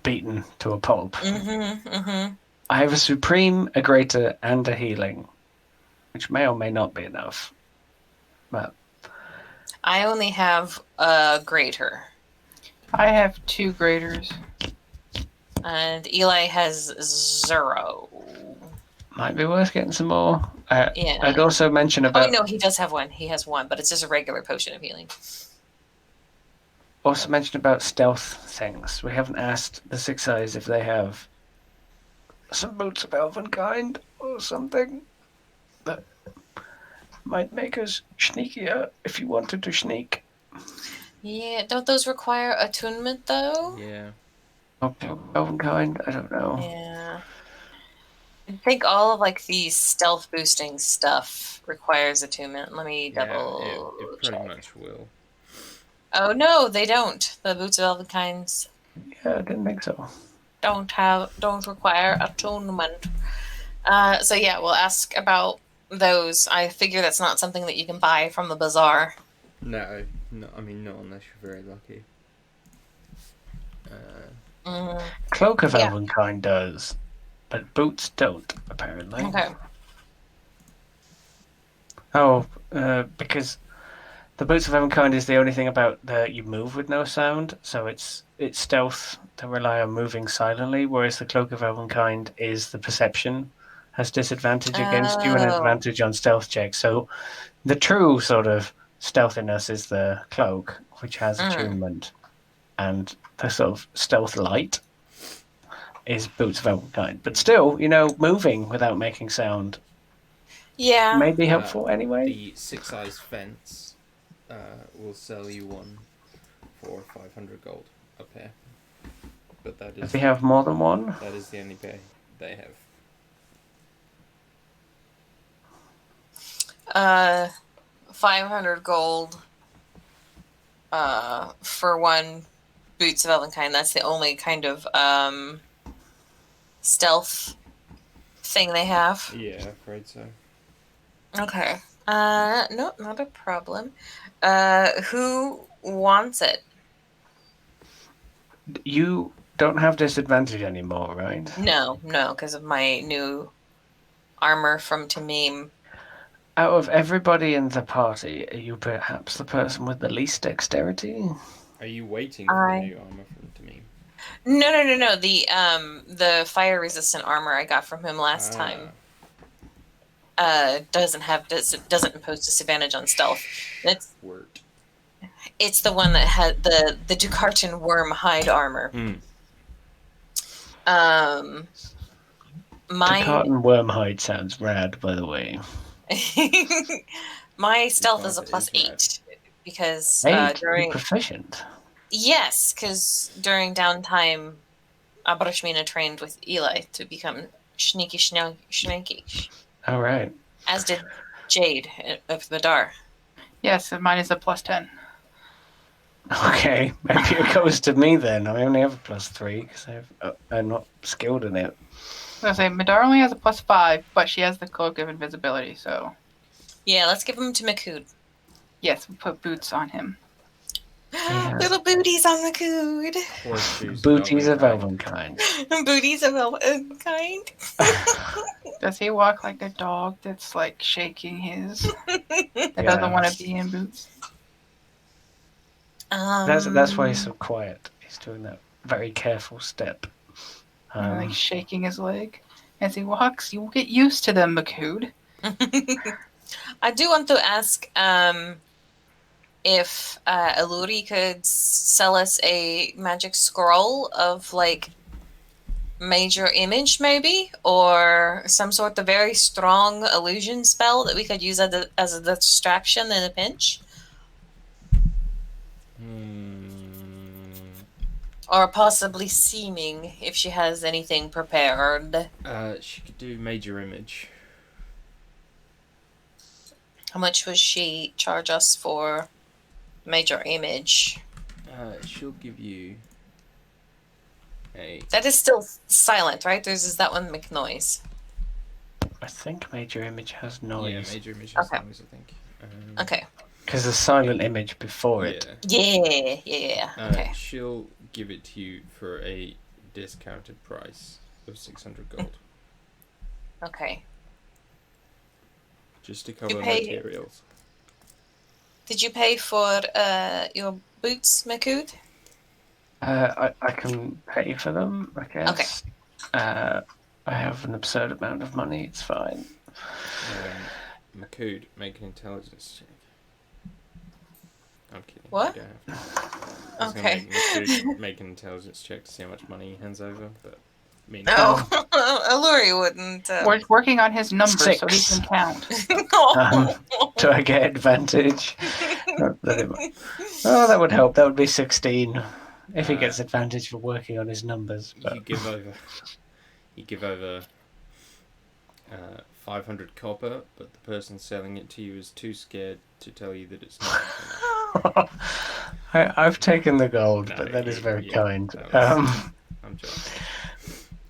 beaten to a pulp. I have a supreme, a greater, and a healing, which may or may not be enough. But I only have a greater. I have 2 graders. And Eli has 0. Might be worth getting some more. I'd also mention about... Oh, no, he does have 1. He has 1, but it's just a regular potion of healing. Also mention about stealth things. We haven't asked the Six Eyes if they have some boots of elvenkind or something that might make us sneakier if you wanted to sneak. Yeah, don't those require attunement, though? Yeah. Elvenkind? I don't know. Yeah. think all of like the stealth boosting stuff requires attunement. Let me Yeah, double it pretty check. much will. Oh no, they don't. The boots of all the kinds Yeah, I didn't think so. don't require attunement. So yeah, we'll ask about those. I figure that's not something that you can buy from the bazaar. No, I mean not unless you're very lucky. Cloak of Yeah. Elvenkind does, but boots don't, apparently. Okay. Oh, because the boots of Elvenkind is the only thing about you move with no sound, so it's stealth to rely on moving silently, whereas the Cloak of Elvenkind is the perception has disadvantage against you and Oh. advantage on stealth checks. So the true sort of stealthiness is the cloak, which has attunement, and the sort of stealth light is boots of Elvenkind. But still, moving without making sound Yeah. may be helpful anyway. The 6-eyes fence will sell you one for 500 gold a pair. But that Does is he have more than one? that is the only pair they have. 500 gold. For one boots of Elvenkind. That's the only kind of stealth thing they have. Yeah, afraid so. Okay. No, not a problem. Who wants it? You don't have disadvantage anymore, right? No, because of my new armor from Tamim. Out of everybody in the party, are you perhaps the person with the least dexterity? Are you waiting for the new armor from Tamim? No. The fire resistant armor I got from him last time doesn't impose disadvantage on stealth. It's the one that had the Ducartan worm hide armor. Ducartan worm hide sounds rad, by the way. My stealth is a +8 because during proficient. Yes, because during downtime, Abrashmina trained with Eli to become sneaky. All right. As did Jade of Madar. Yes, and mine is a +10. Okay, maybe it goes to me then. I only have a +3 because I'm not skilled in it. I was gonna say Madar only has a +5, but she has the cloak of invisibility. So yeah, let's give him to Makud. Yes, we'll put boots on him. Yeah. Little booties on Makud. Booties of Elvenkind. Booties of Elvenkind. Does he walk like a dog that's like shaking his? That doesn't want to be in boots. That's why he's so quiet. He's doing that very careful step. Like shaking his leg as he walks. You will get used to them, Makud. I do want to ask if Aluri could sell us a magic scroll of like major image maybe, or some sort of very strong illusion spell that we could use as a distraction in a pinch. Or possibly seeming, if she has anything prepared. She could do major image. How much would she charge us for major image? She'll give you a... That is still silent, right? Is that one make noise? I think major image has noise. Yeah, major image has noise, I think. Okay. Because there's silent image before it. Yeah. Okay. She'll give it to you for a discounted price of 600 gold. Okay. Just to cover materials. Did you pay for your boots, Makud? I can pay for them, I guess. Okay. I have an absurd amount of money, it's fine. Makud, make an intelligence check. I'm kidding. What? Okay. Make an intelligence check to see how much money he hands over, but no, Aluri wouldn't. We're working on his numbers 6. So he can count. Do I get advantage? That would help. That would be 16 if he gets advantage for working on his numbers. But... You give over 500 copper, but the person selling it to you is too scared to tell you that it's not enough. I've taken the gold, No, but that is very yeah, kind. that was- I'm joking.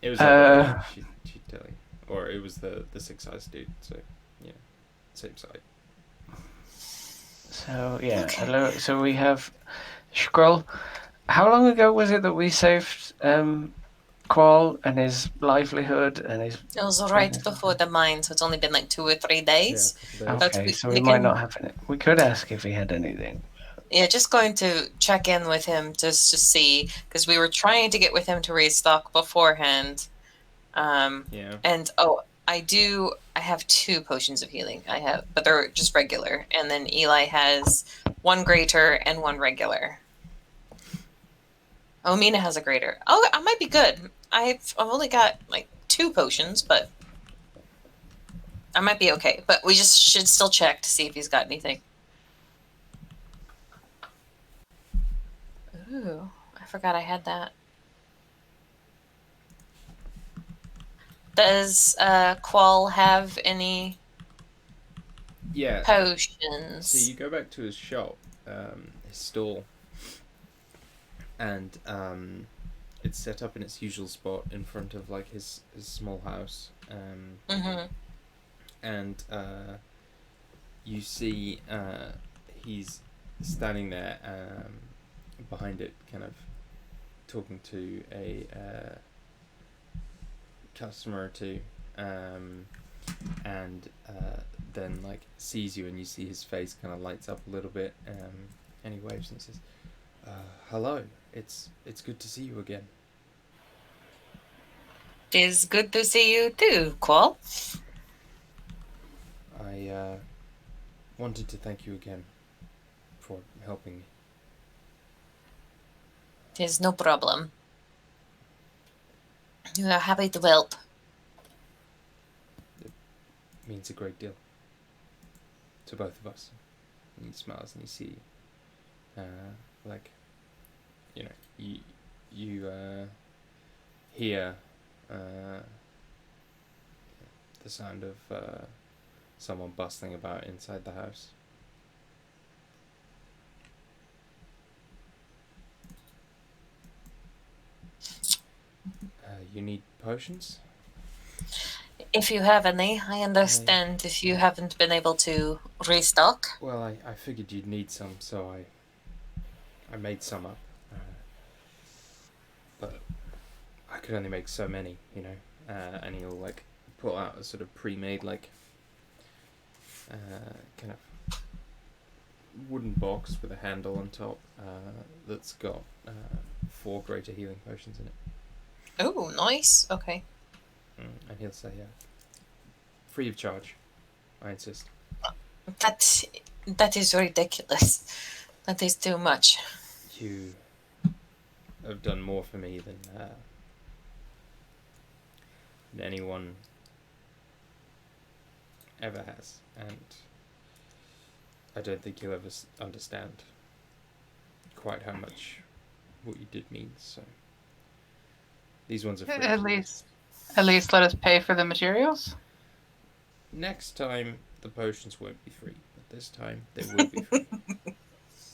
It was her buddy, she'd tell you. Or it was the 6 eyes dude, so yeah, same side. So yeah, Okay. hello. So we have Skrull. How long ago was it that we saved Qual and his livelihood and his? It was right before the mine, so it's only been like 2 or 3 Yeah, days. a couple days. Okay, we- so we we might can- not have it. We could ask if he had anything. Yeah, just going to check in with him just to see, because we were trying to get with him to restock beforehand. Yeah. And I have 2 potions of healing. But they're just regular. And then Eli has 1 greater and 1 regular. Oh, Mina has a greater. Oh, I might be good. I've only got like 2 potions, but I might be okay. But we just should still check to see if he's got anything. Ooh, I forgot I had that. Does Qual have any Yeah. potions? So you go back to his shop, his stall, and it's set up in its usual spot in front of like his small house. Mm-hmm. And you see he's standing there behind it, kind of talking to a customer or two, and then like sees you, and you see his face kind of lights up a little bit, and he waves and says, "Hello, it's good to see you again." It's good to see you too, Qual. I wanted to thank you again for helping me. There's no problem. We are happy to help. It means a great deal to both of us. And he smiles, and you see, like, you know, you hear the sound of someone bustling about inside the house. You need potions? If you have any, I understand if you haven't been able to restock. Well, I figured you'd need some, so I made some up. But I could only make so many, you know. And he'll like pull out a sort of pre-made like kind of wooden box with a handle on top that's got 4 greater healing potions in it. Oh, nice. Okay. And he'll say, free of charge. I insist. That is ridiculous. That is too much. You have done more for me than anyone ever has, and I don't think you'll ever understand quite how much what you did means. So these ones are free. At least let us pay for the materials. Next time the potions won't be free, but this time they will be free.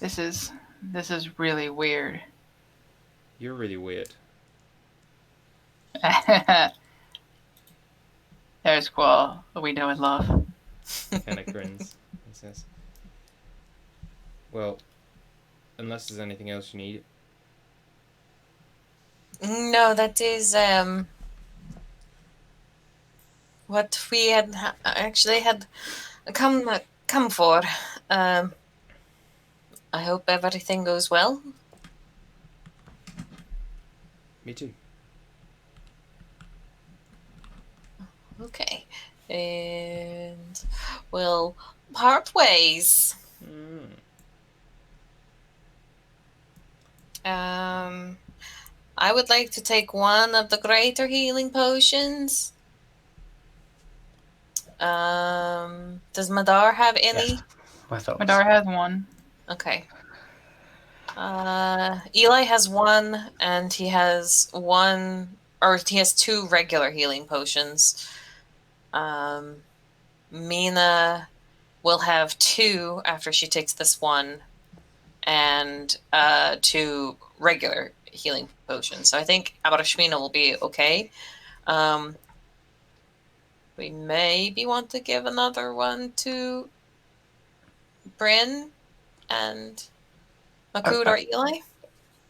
This is really weird. You're really weird. There's Qual, we know and love. Kind of grins and says, "Well, unless there's anything else you need." No, that is what we had actually had come for. I hope everything goes well. Me too. Okay, and we'll part ways. I would like to take 1 of the greater healing potions. Does Madar have any? Yes, I thought. Madar has 1. Okay. Eli has 1, and he has 2 regular healing potions. Mina will have 2 after she takes this one, and 2 regular healing potions. So I think Abrashmina will be okay. We maybe want to give another one to Bryn and Makud or Eli.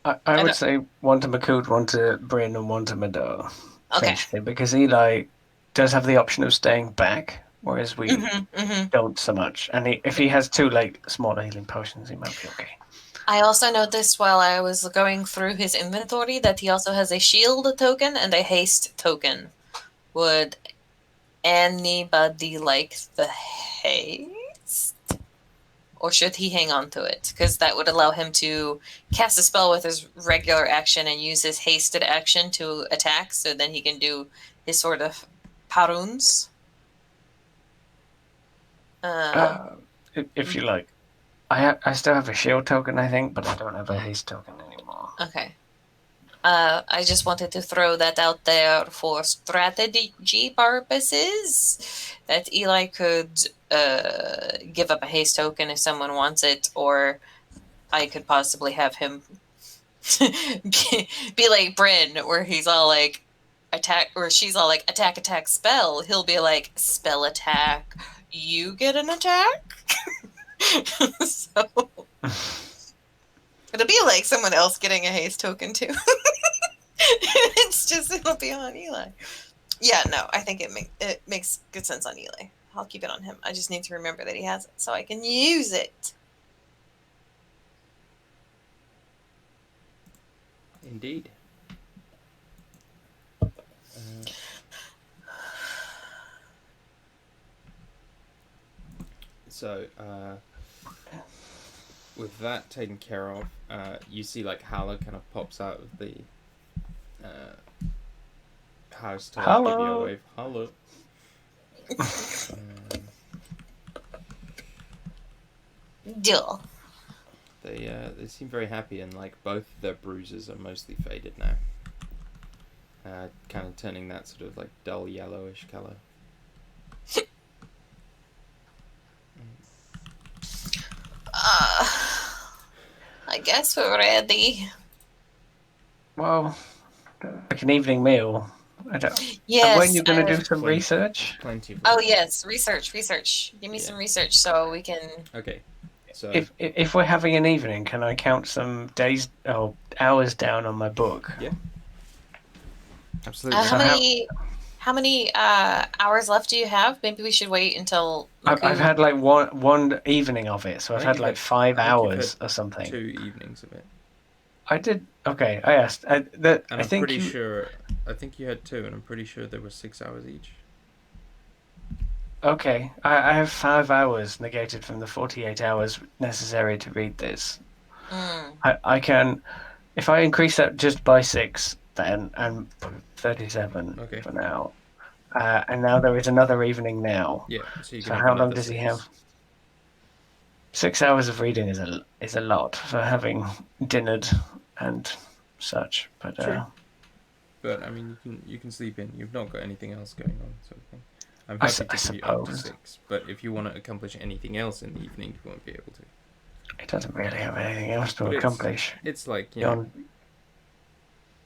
I would say one to Makud, one to Bryn, and one to Madar, Okay. essentially, because Eli does have the option of staying back, whereas we don't so much. And if he has 2 like smaller healing potions, he might be okay. I also noticed while I was going through his inventory that he also has a shield token and a haste token. Would anybody like the haste? Or should he hang on to it? Because that would allow him to cast a spell with his regular action and use his hasted action to attack, so then he can do his sort of paruns. If you like. I still have a shield token, I think, but I don't have a haste token anymore. Okay. I just wanted to throw that out there for strategy purposes, that Eli could give up a haste token if someone wants it, or I could possibly have him be like Bryn, where he's all like attack, or she's all like attack, spell. He'll be like spell attack. You get an attack. So it'll be like someone else getting a haste token too. It'll be on Eli. Yeah, no, I think it makes good sense on Eli. I'll keep it on him. I just need to remember that he has it so I can use it. Indeed. So, with that taken care of, you see like Hala kind of pops out of the house to give you a wave. Hello. Deal. They seem very happy, and like both their bruises are mostly faded now. Kind of turning that sort of like dull yellowish color. I guess we're ready. Well, like an evening meal. I don't. Yes. And when you're going to do some research? Plenty of. Oh yes, research. Give me some research so we can. Okay. So if we're having an evening, can I count some days or hours down on my book? Yeah. Absolutely. How many hours left do you have? Maybe we should wait until. I've had like one evening of it, so I've had like 5 hours or something. 2 evenings of it. I did. Okay, I asked. I'm pretty sure. I think you had 2, and I'm pretty sure there were 6 hours each. Okay, I have 5 hours negated from the 48 hours necessary to read this. I can, if I increase that just by 6, then and 37 for now. And now there is another evening now. Yeah. So how long does he have? 6 hours of reading is a lot for having dinnered and such. But True. But I mean, you can sleep in. You've not got anything else going on, sort of thing. I'm happy to give you up to 6, but if you want to accomplish anything else in the evening, you won't be able to. It doesn't really have anything else to accomplish. It's like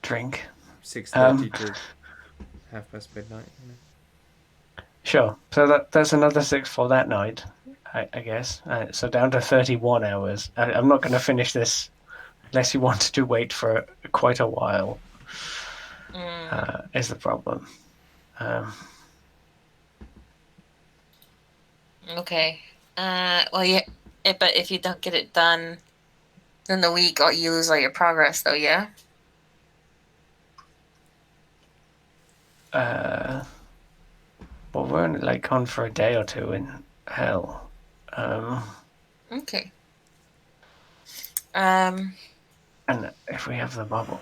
drink. 6:30 to midnight. You know? Sure. So that's another 6 for that night, I guess. So down to 31 hours. I'm not going to finish this unless you wanted to wait for quite a while. Is the problem. Okay. Well, yeah. But if you don't get it done in the week, you lose all your progress, though. Yeah. Well, we're only like on for a day or 2 in hell. Okay. And if we have the bubble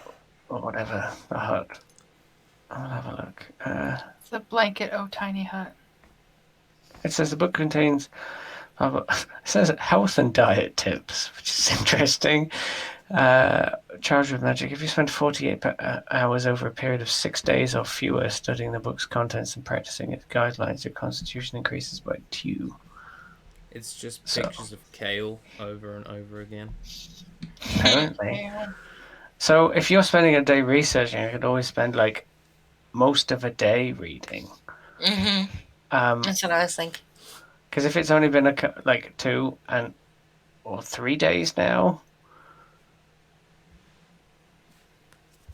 or whatever, the hut, I'll have a look. It's a blanket, oh tiny hut. It says the book contains, it says health and diet tips, which is interesting. Charged with magic. If you spend 48 hours over a period of 6 days or fewer studying the book's contents and practicing its guidelines, your constitution increases by 2. It's just So- pictures of kale over and over again. Apparently. So if you're spending a day researching, I could always spend like most of a day reading. Mm-hmm. Um, That's what I was thinking. because if it's only been like 2 or 3 days now,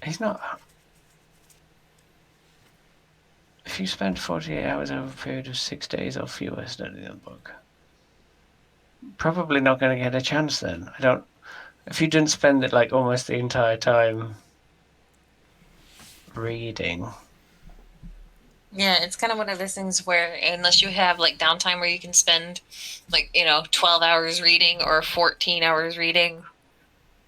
he's not. If you spend 48 hours over a period of 6 days or fewer studying the book, probably not going to get a chance then. I don't. If you didn't spend it like almost the entire time reading. Yeah, it's kind of one of those things where unless you have like downtime where you can spend like, 12 hours reading or 14 hours reading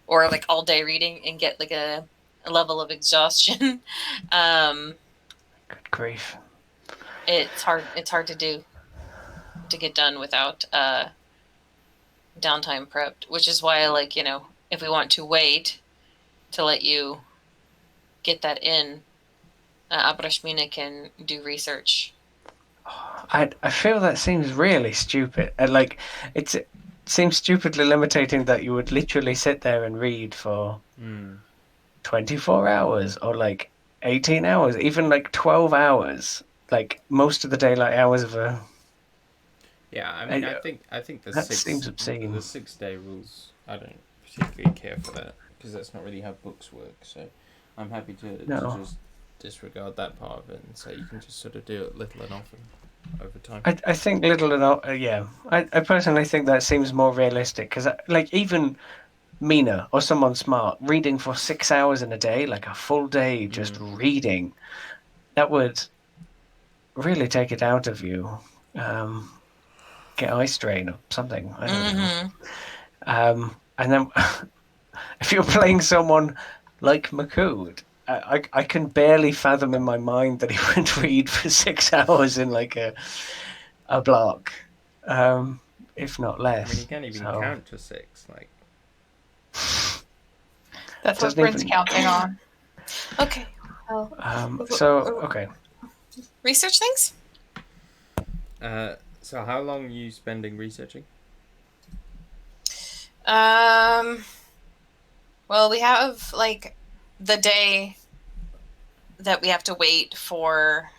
or like all day reading and get like a level of exhaustion, Good grief. it's hard to do to get done without downtime prepped, which is why like, if we want to wait to let you get that in, Abrashmina can do research. I feel that seems really stupid. It seems stupidly limiting that you would literally sit there and read for 24 hours or like 18 hours, even like 12 hours, like most of the daylight hours of a. Yeah, I mean, I- I think that seems obscene. The 6 day rules. I don't particularly care for that because that's not really how books work. So I'm happy to just disregard that part of it and say you can just sort of do it little and often over time. I think little and yeah. I personally think that seems more realistic because like even Mina or someone smart reading for 6 hours in a day, like a full day just reading, that would really take it out of you. Get eye strain or something. I don't know. And then if you're playing someone like Makud, I can barely fathom in my mind that he would read for 6 hours in like a block, if not I less. mean, you can't even count to 6. Like, That's what Doesn't Bryn's even- counting on. Okay. Well, Okay. research things? so how long are you spending researching? Well, we have like the day that we have to wait for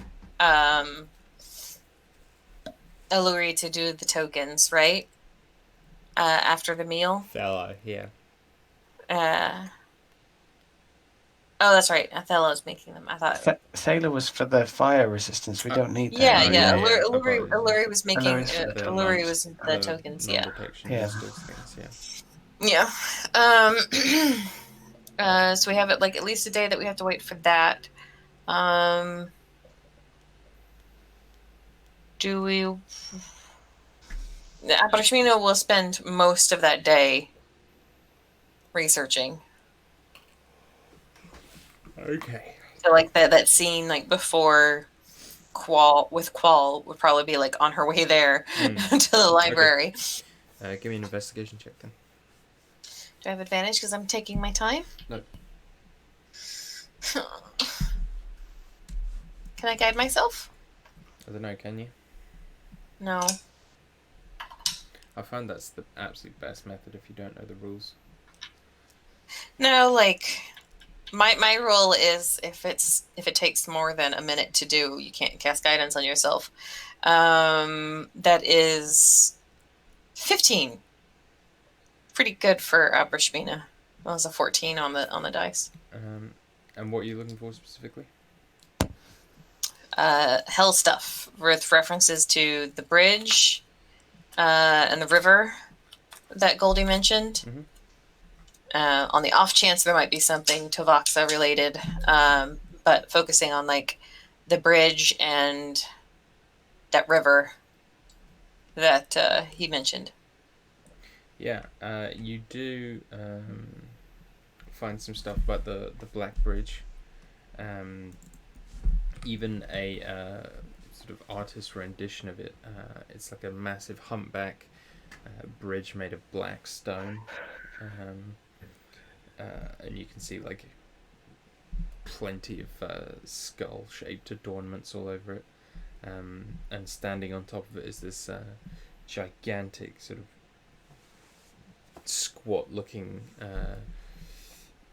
Alluri to do the tokens, right? After the meal. Fella, yeah. Oh, that's right. Othello's making them. I thought. Thaler was for the fire resistance. We don't need that. Yeah, Oh, yeah. yeah. Alluri was making. Allure's for Alluri was the tokens. Yeah. Non-protection Yeah. things, yeah. Yeah. So we have it like at least a day that we have to wait for that. Do we? Abrashmina will spend most of that day researching. Okay. So like that scene like before Qual would probably be like on her way there to the library. Give me an investigation check then. Do I have advantage because I'm taking my time? No. Can I guide myself? I don't know, can you? No. I find that's the absolute best method if you don't know the rules. No, like my rule is if it takes more than a minute to do, you can't cast guidance on yourself. That is 15. Pretty good for Brashmina. That was a 14 on the dice. And what are you looking for specifically? Hell stuff with references to the bridge and the river that Goldie mentioned. On the off chance there might be something Tovaxa related, but focusing on like the bridge and that river that he mentioned. Yeah, you do find some stuff about the Black Bridge. Even a sort of artist rendition of it. It's like a massive humpback bridge made of black stone. and you can see like plenty of skull-shaped adornments all over it. And standing on top of it is this gigantic sort of squat-looking,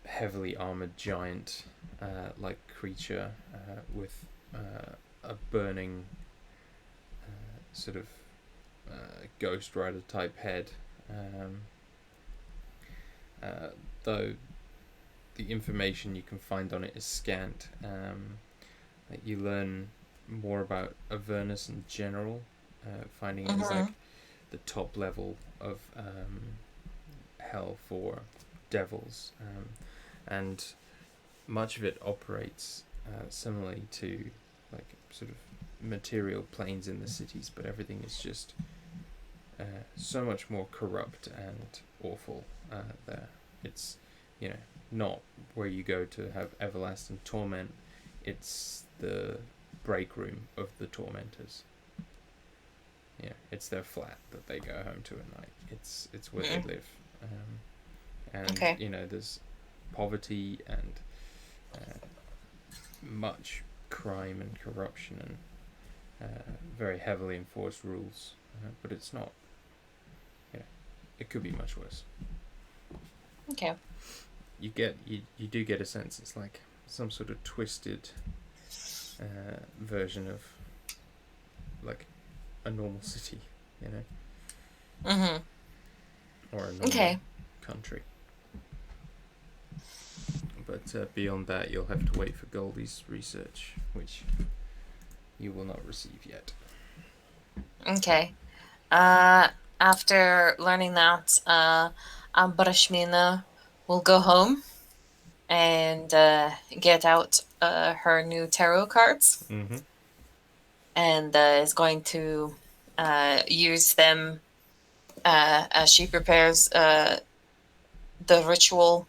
heavily armored giant like creature with a burning sort of Ghost Rider type head. Though the information you can find on it is scant. You learn more about Avernus in general, finding it as like the top level of hell for devils, and much of it operates similarly to like sort of material planes in the cities, but everything is just so much more corrupt and awful there. It's, you know, not where you go to have everlasting torment. It's the break room of the tormentors. Yeah, it's their flat that they go home to at night. It's where they live. And you know, there's poverty and much crime and corruption and very heavily enforced rules. But it's not. You know, it could be much worse. Okay. You do get a sense it's like some sort of twisted version of like a normal city, you know, or a normal country. But beyond that, you'll have to wait for Goldie's research, which you will not receive yet. Okay. After learning that, Ambrashmina will go home and get out her new tarot cards, and is going to use them as she prepares the ritual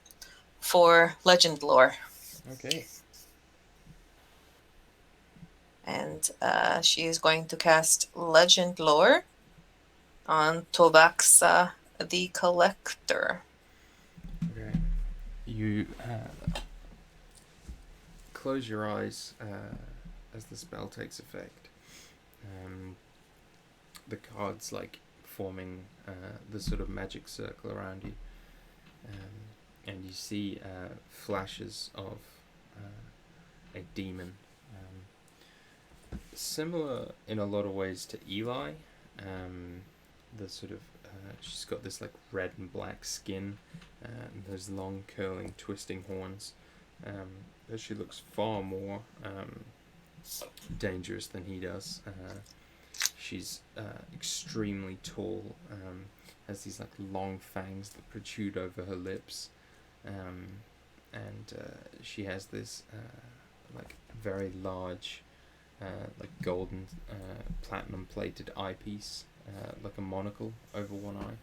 for legend lore. Okay. And she is going to cast legend lore on Tobaxa the Collector. Okay. You close your eyes as the spell takes effect. The cards like forming the sort of magic circle around you, and you see flashes of a demon, similar in a lot of ways to Eli. The sort of she's got this like red and black skin, and those long curling twisting horns, but she looks far more dangerous than he does. She's extremely tall, has these like long fangs that protrude over her lips, and she has this like very large like golden platinum plated eyepiece, like a monocle over one eye,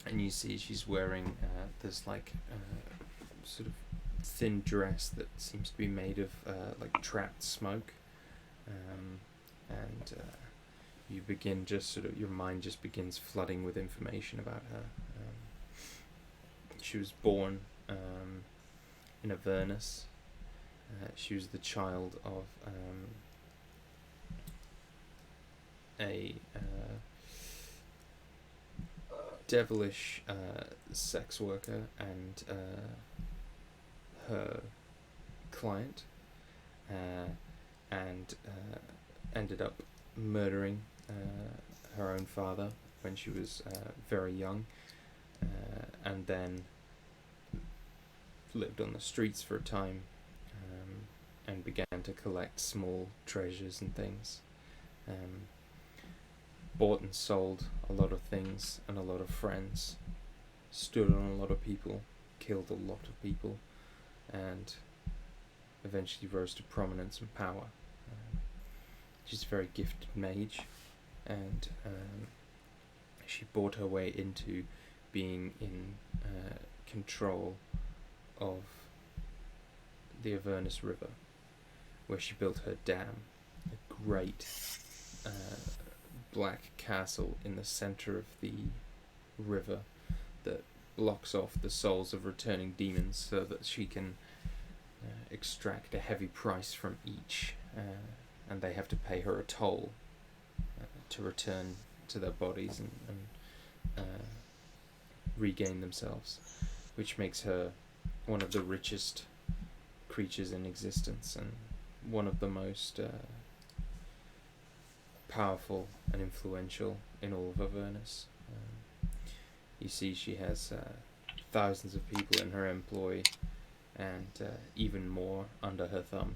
and you see she's wearing this like sort of thin dress that seems to be made of like trapped smoke, and you begin just sort of, your mind just begins flooding with information about her. She was born in Avernus. She was the child of a devilish sex worker and her client, and ended up murdering her own father when she was very young, and then lived on the streets for a time, and began to collect small treasures and things. Bought and sold a lot of things and a lot of friends, stood on a lot of people, killed a lot of people, and eventually rose to prominence and power. She's a very gifted mage, and she bought her way into being in control of the Avernus River, where she built her dam, a great black castle in the center of the river that locks off the souls of returning demons so that she can extract a heavy price from each, and they have to pay her a toll to return to their bodies and regain themselves, which makes her one of the richest creatures in existence and one of the most powerful and influential in all of Avernus. You see, she has thousands of people in her employ and even more under her thumb.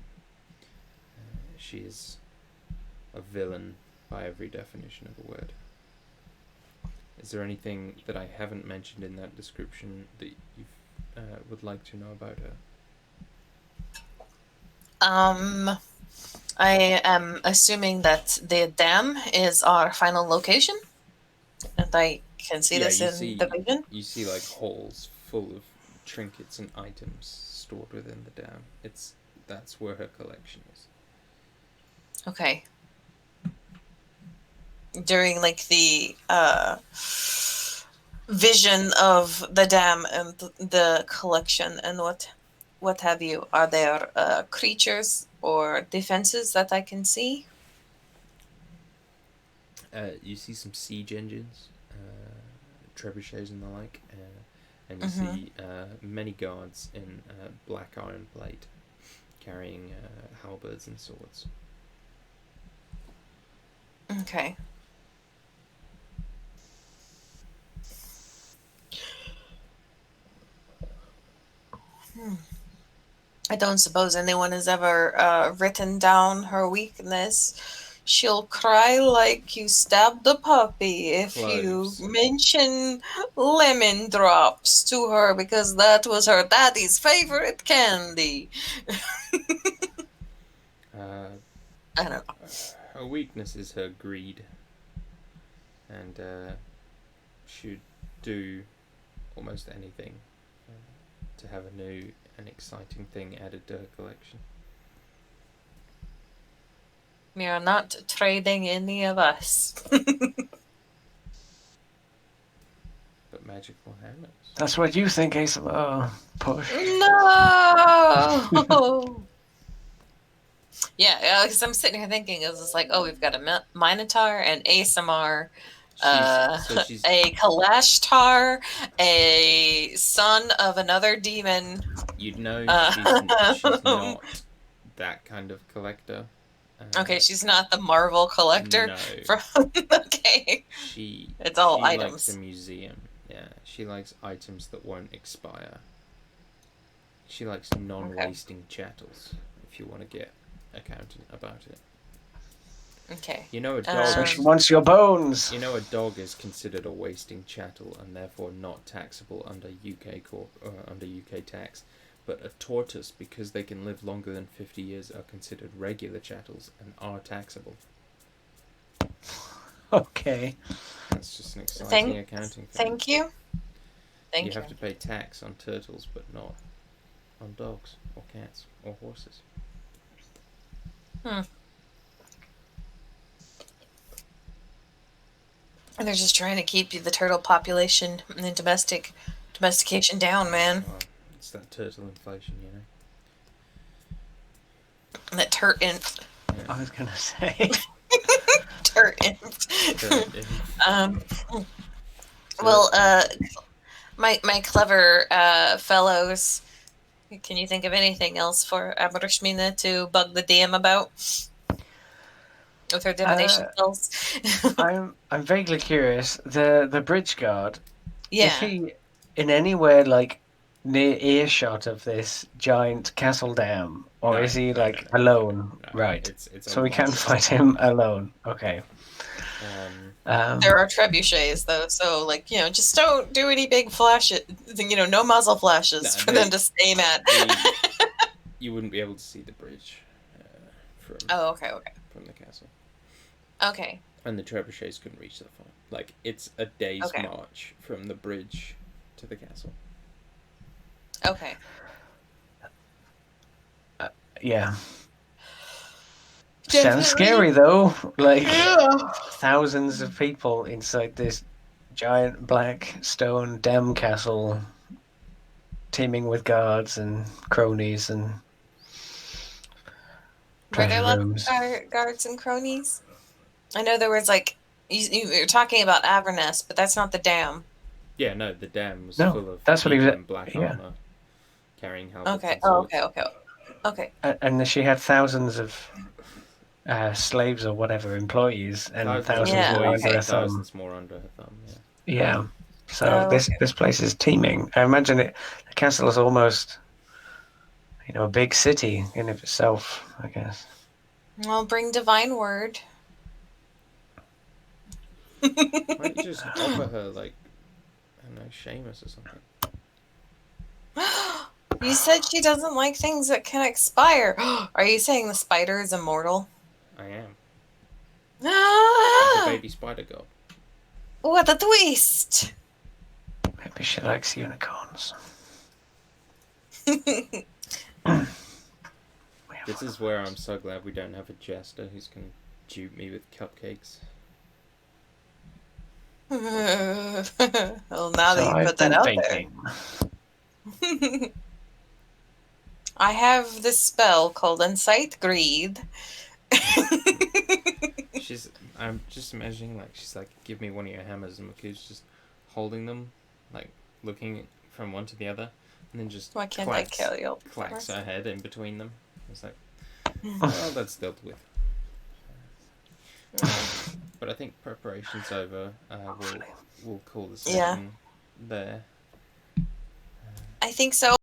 She is a villain by every definition of the word. Is there anything that I haven't mentioned in that description that you would like to know about her? I am assuming that the dam is our final location, and I can see this in the vision. You see like halls full of trinkets and items stored within the dam. That's where her collection is. Okay. During like the vision of the dam and the collection and what have you, are there creatures or defenses that I can see? You see some siege engines, trebuchets and the like, and you see many guards in black iron plate carrying halberds and swords. Okay. I don't suppose anyone has ever written down her weakness. She'll cry like you stabbed a puppy if Cloves. you mention lemon drops to her because that was her daddy's favorite candy. I don't know. Her weakness is her greed, and she'd do almost anything to have a new and exciting thing added to her collection. We are not trading any of us. But magical hammers. That's what you think, Ace. Oh, push. No! Yeah, because I'm sitting here thinking, it's just like, oh, we've got a Minotaur, an ASMR, a Kalashtar, a son of another demon. You'd know she's not that kind of collector. Okay, she's not the Marvel collector. No. Okay. It's all items. Likes a museum. Yeah, she likes items that won't expire. She likes non-wasting chattels, if you want to get accountant about it. Okay. You know, a dog. So she wants your bones. You know, a dog is considered a wasting chattel and therefore not taxable under UK tax. But a tortoise, because they can live longer than 50 years, are considered regular chattels and are taxable. Okay. That's just an exciting accounting thing. Thank you. You have to pay tax on turtles, but not on dogs or cats or horses. And they're just trying to keep the turtle population and the domestication down, man. Well, it's that turtle inflation, you know. And that turtle. I was gonna say. Well, my clever fellows, can you think of anything else for Abrashmina to bug the DM about with her divination spells? I'm vaguely curious. The bridge guard. Yeah. Is he in anywhere like near earshot of this giant castle dam, or is he alone? No, right. It's so we can fight him alone. Okay. There are trebuchets though, so just don't do any big flashes. No muzzle flashes for them to aim at. You wouldn't be able to see the bridge from. Oh, okay. From the castle. Okay. And the trebuchets couldn't reach that far. It's a day's march from the bridge to the castle. Okay. Yeah. Sounds scary though. Thousands of people inside this giant black stone dam castle teeming with guards and cronies and Were there treasure lots rooms. of guards and cronies? I know there was like you're talking about Avernus, but that's not the dam. Yeah, no, the dam was No, full of that's what he people was. in black Yeah, armor, carrying halberds Okay. and Oh, swords. okay. and she had thousands of slaves or whatever employees, and Thousands of thousands Yeah, more employees under okay. her and thumb. thousands more under her thumb. Yeah. Yeah. So Oh, this okay. this place is teeming. I imagine it. The castle is almost, a big city in of itself. I guess. Well, bring divine word. Why don't you just offer her like, I don't know, Seamus or something? You said she doesn't like things that can expire. Are you saying the spider is immortal? I am. The Ah, baby spider god. what a twist! Maybe she likes unicorns. This is where I'm so glad we don't have a jester who's gonna dupe me with cupcakes. Well, now So that you I've put that been out thinking. there. I have this spell called Incite Greed. I'm just imagining, like, she's like, give me one of your hammers, and Maku's just holding them, like, looking from one to the other, and then just Why can't I kill you? clacks her head in between them. It's like, well, that's dealt with. But I think preparation's over. We'll call the session there. I think so.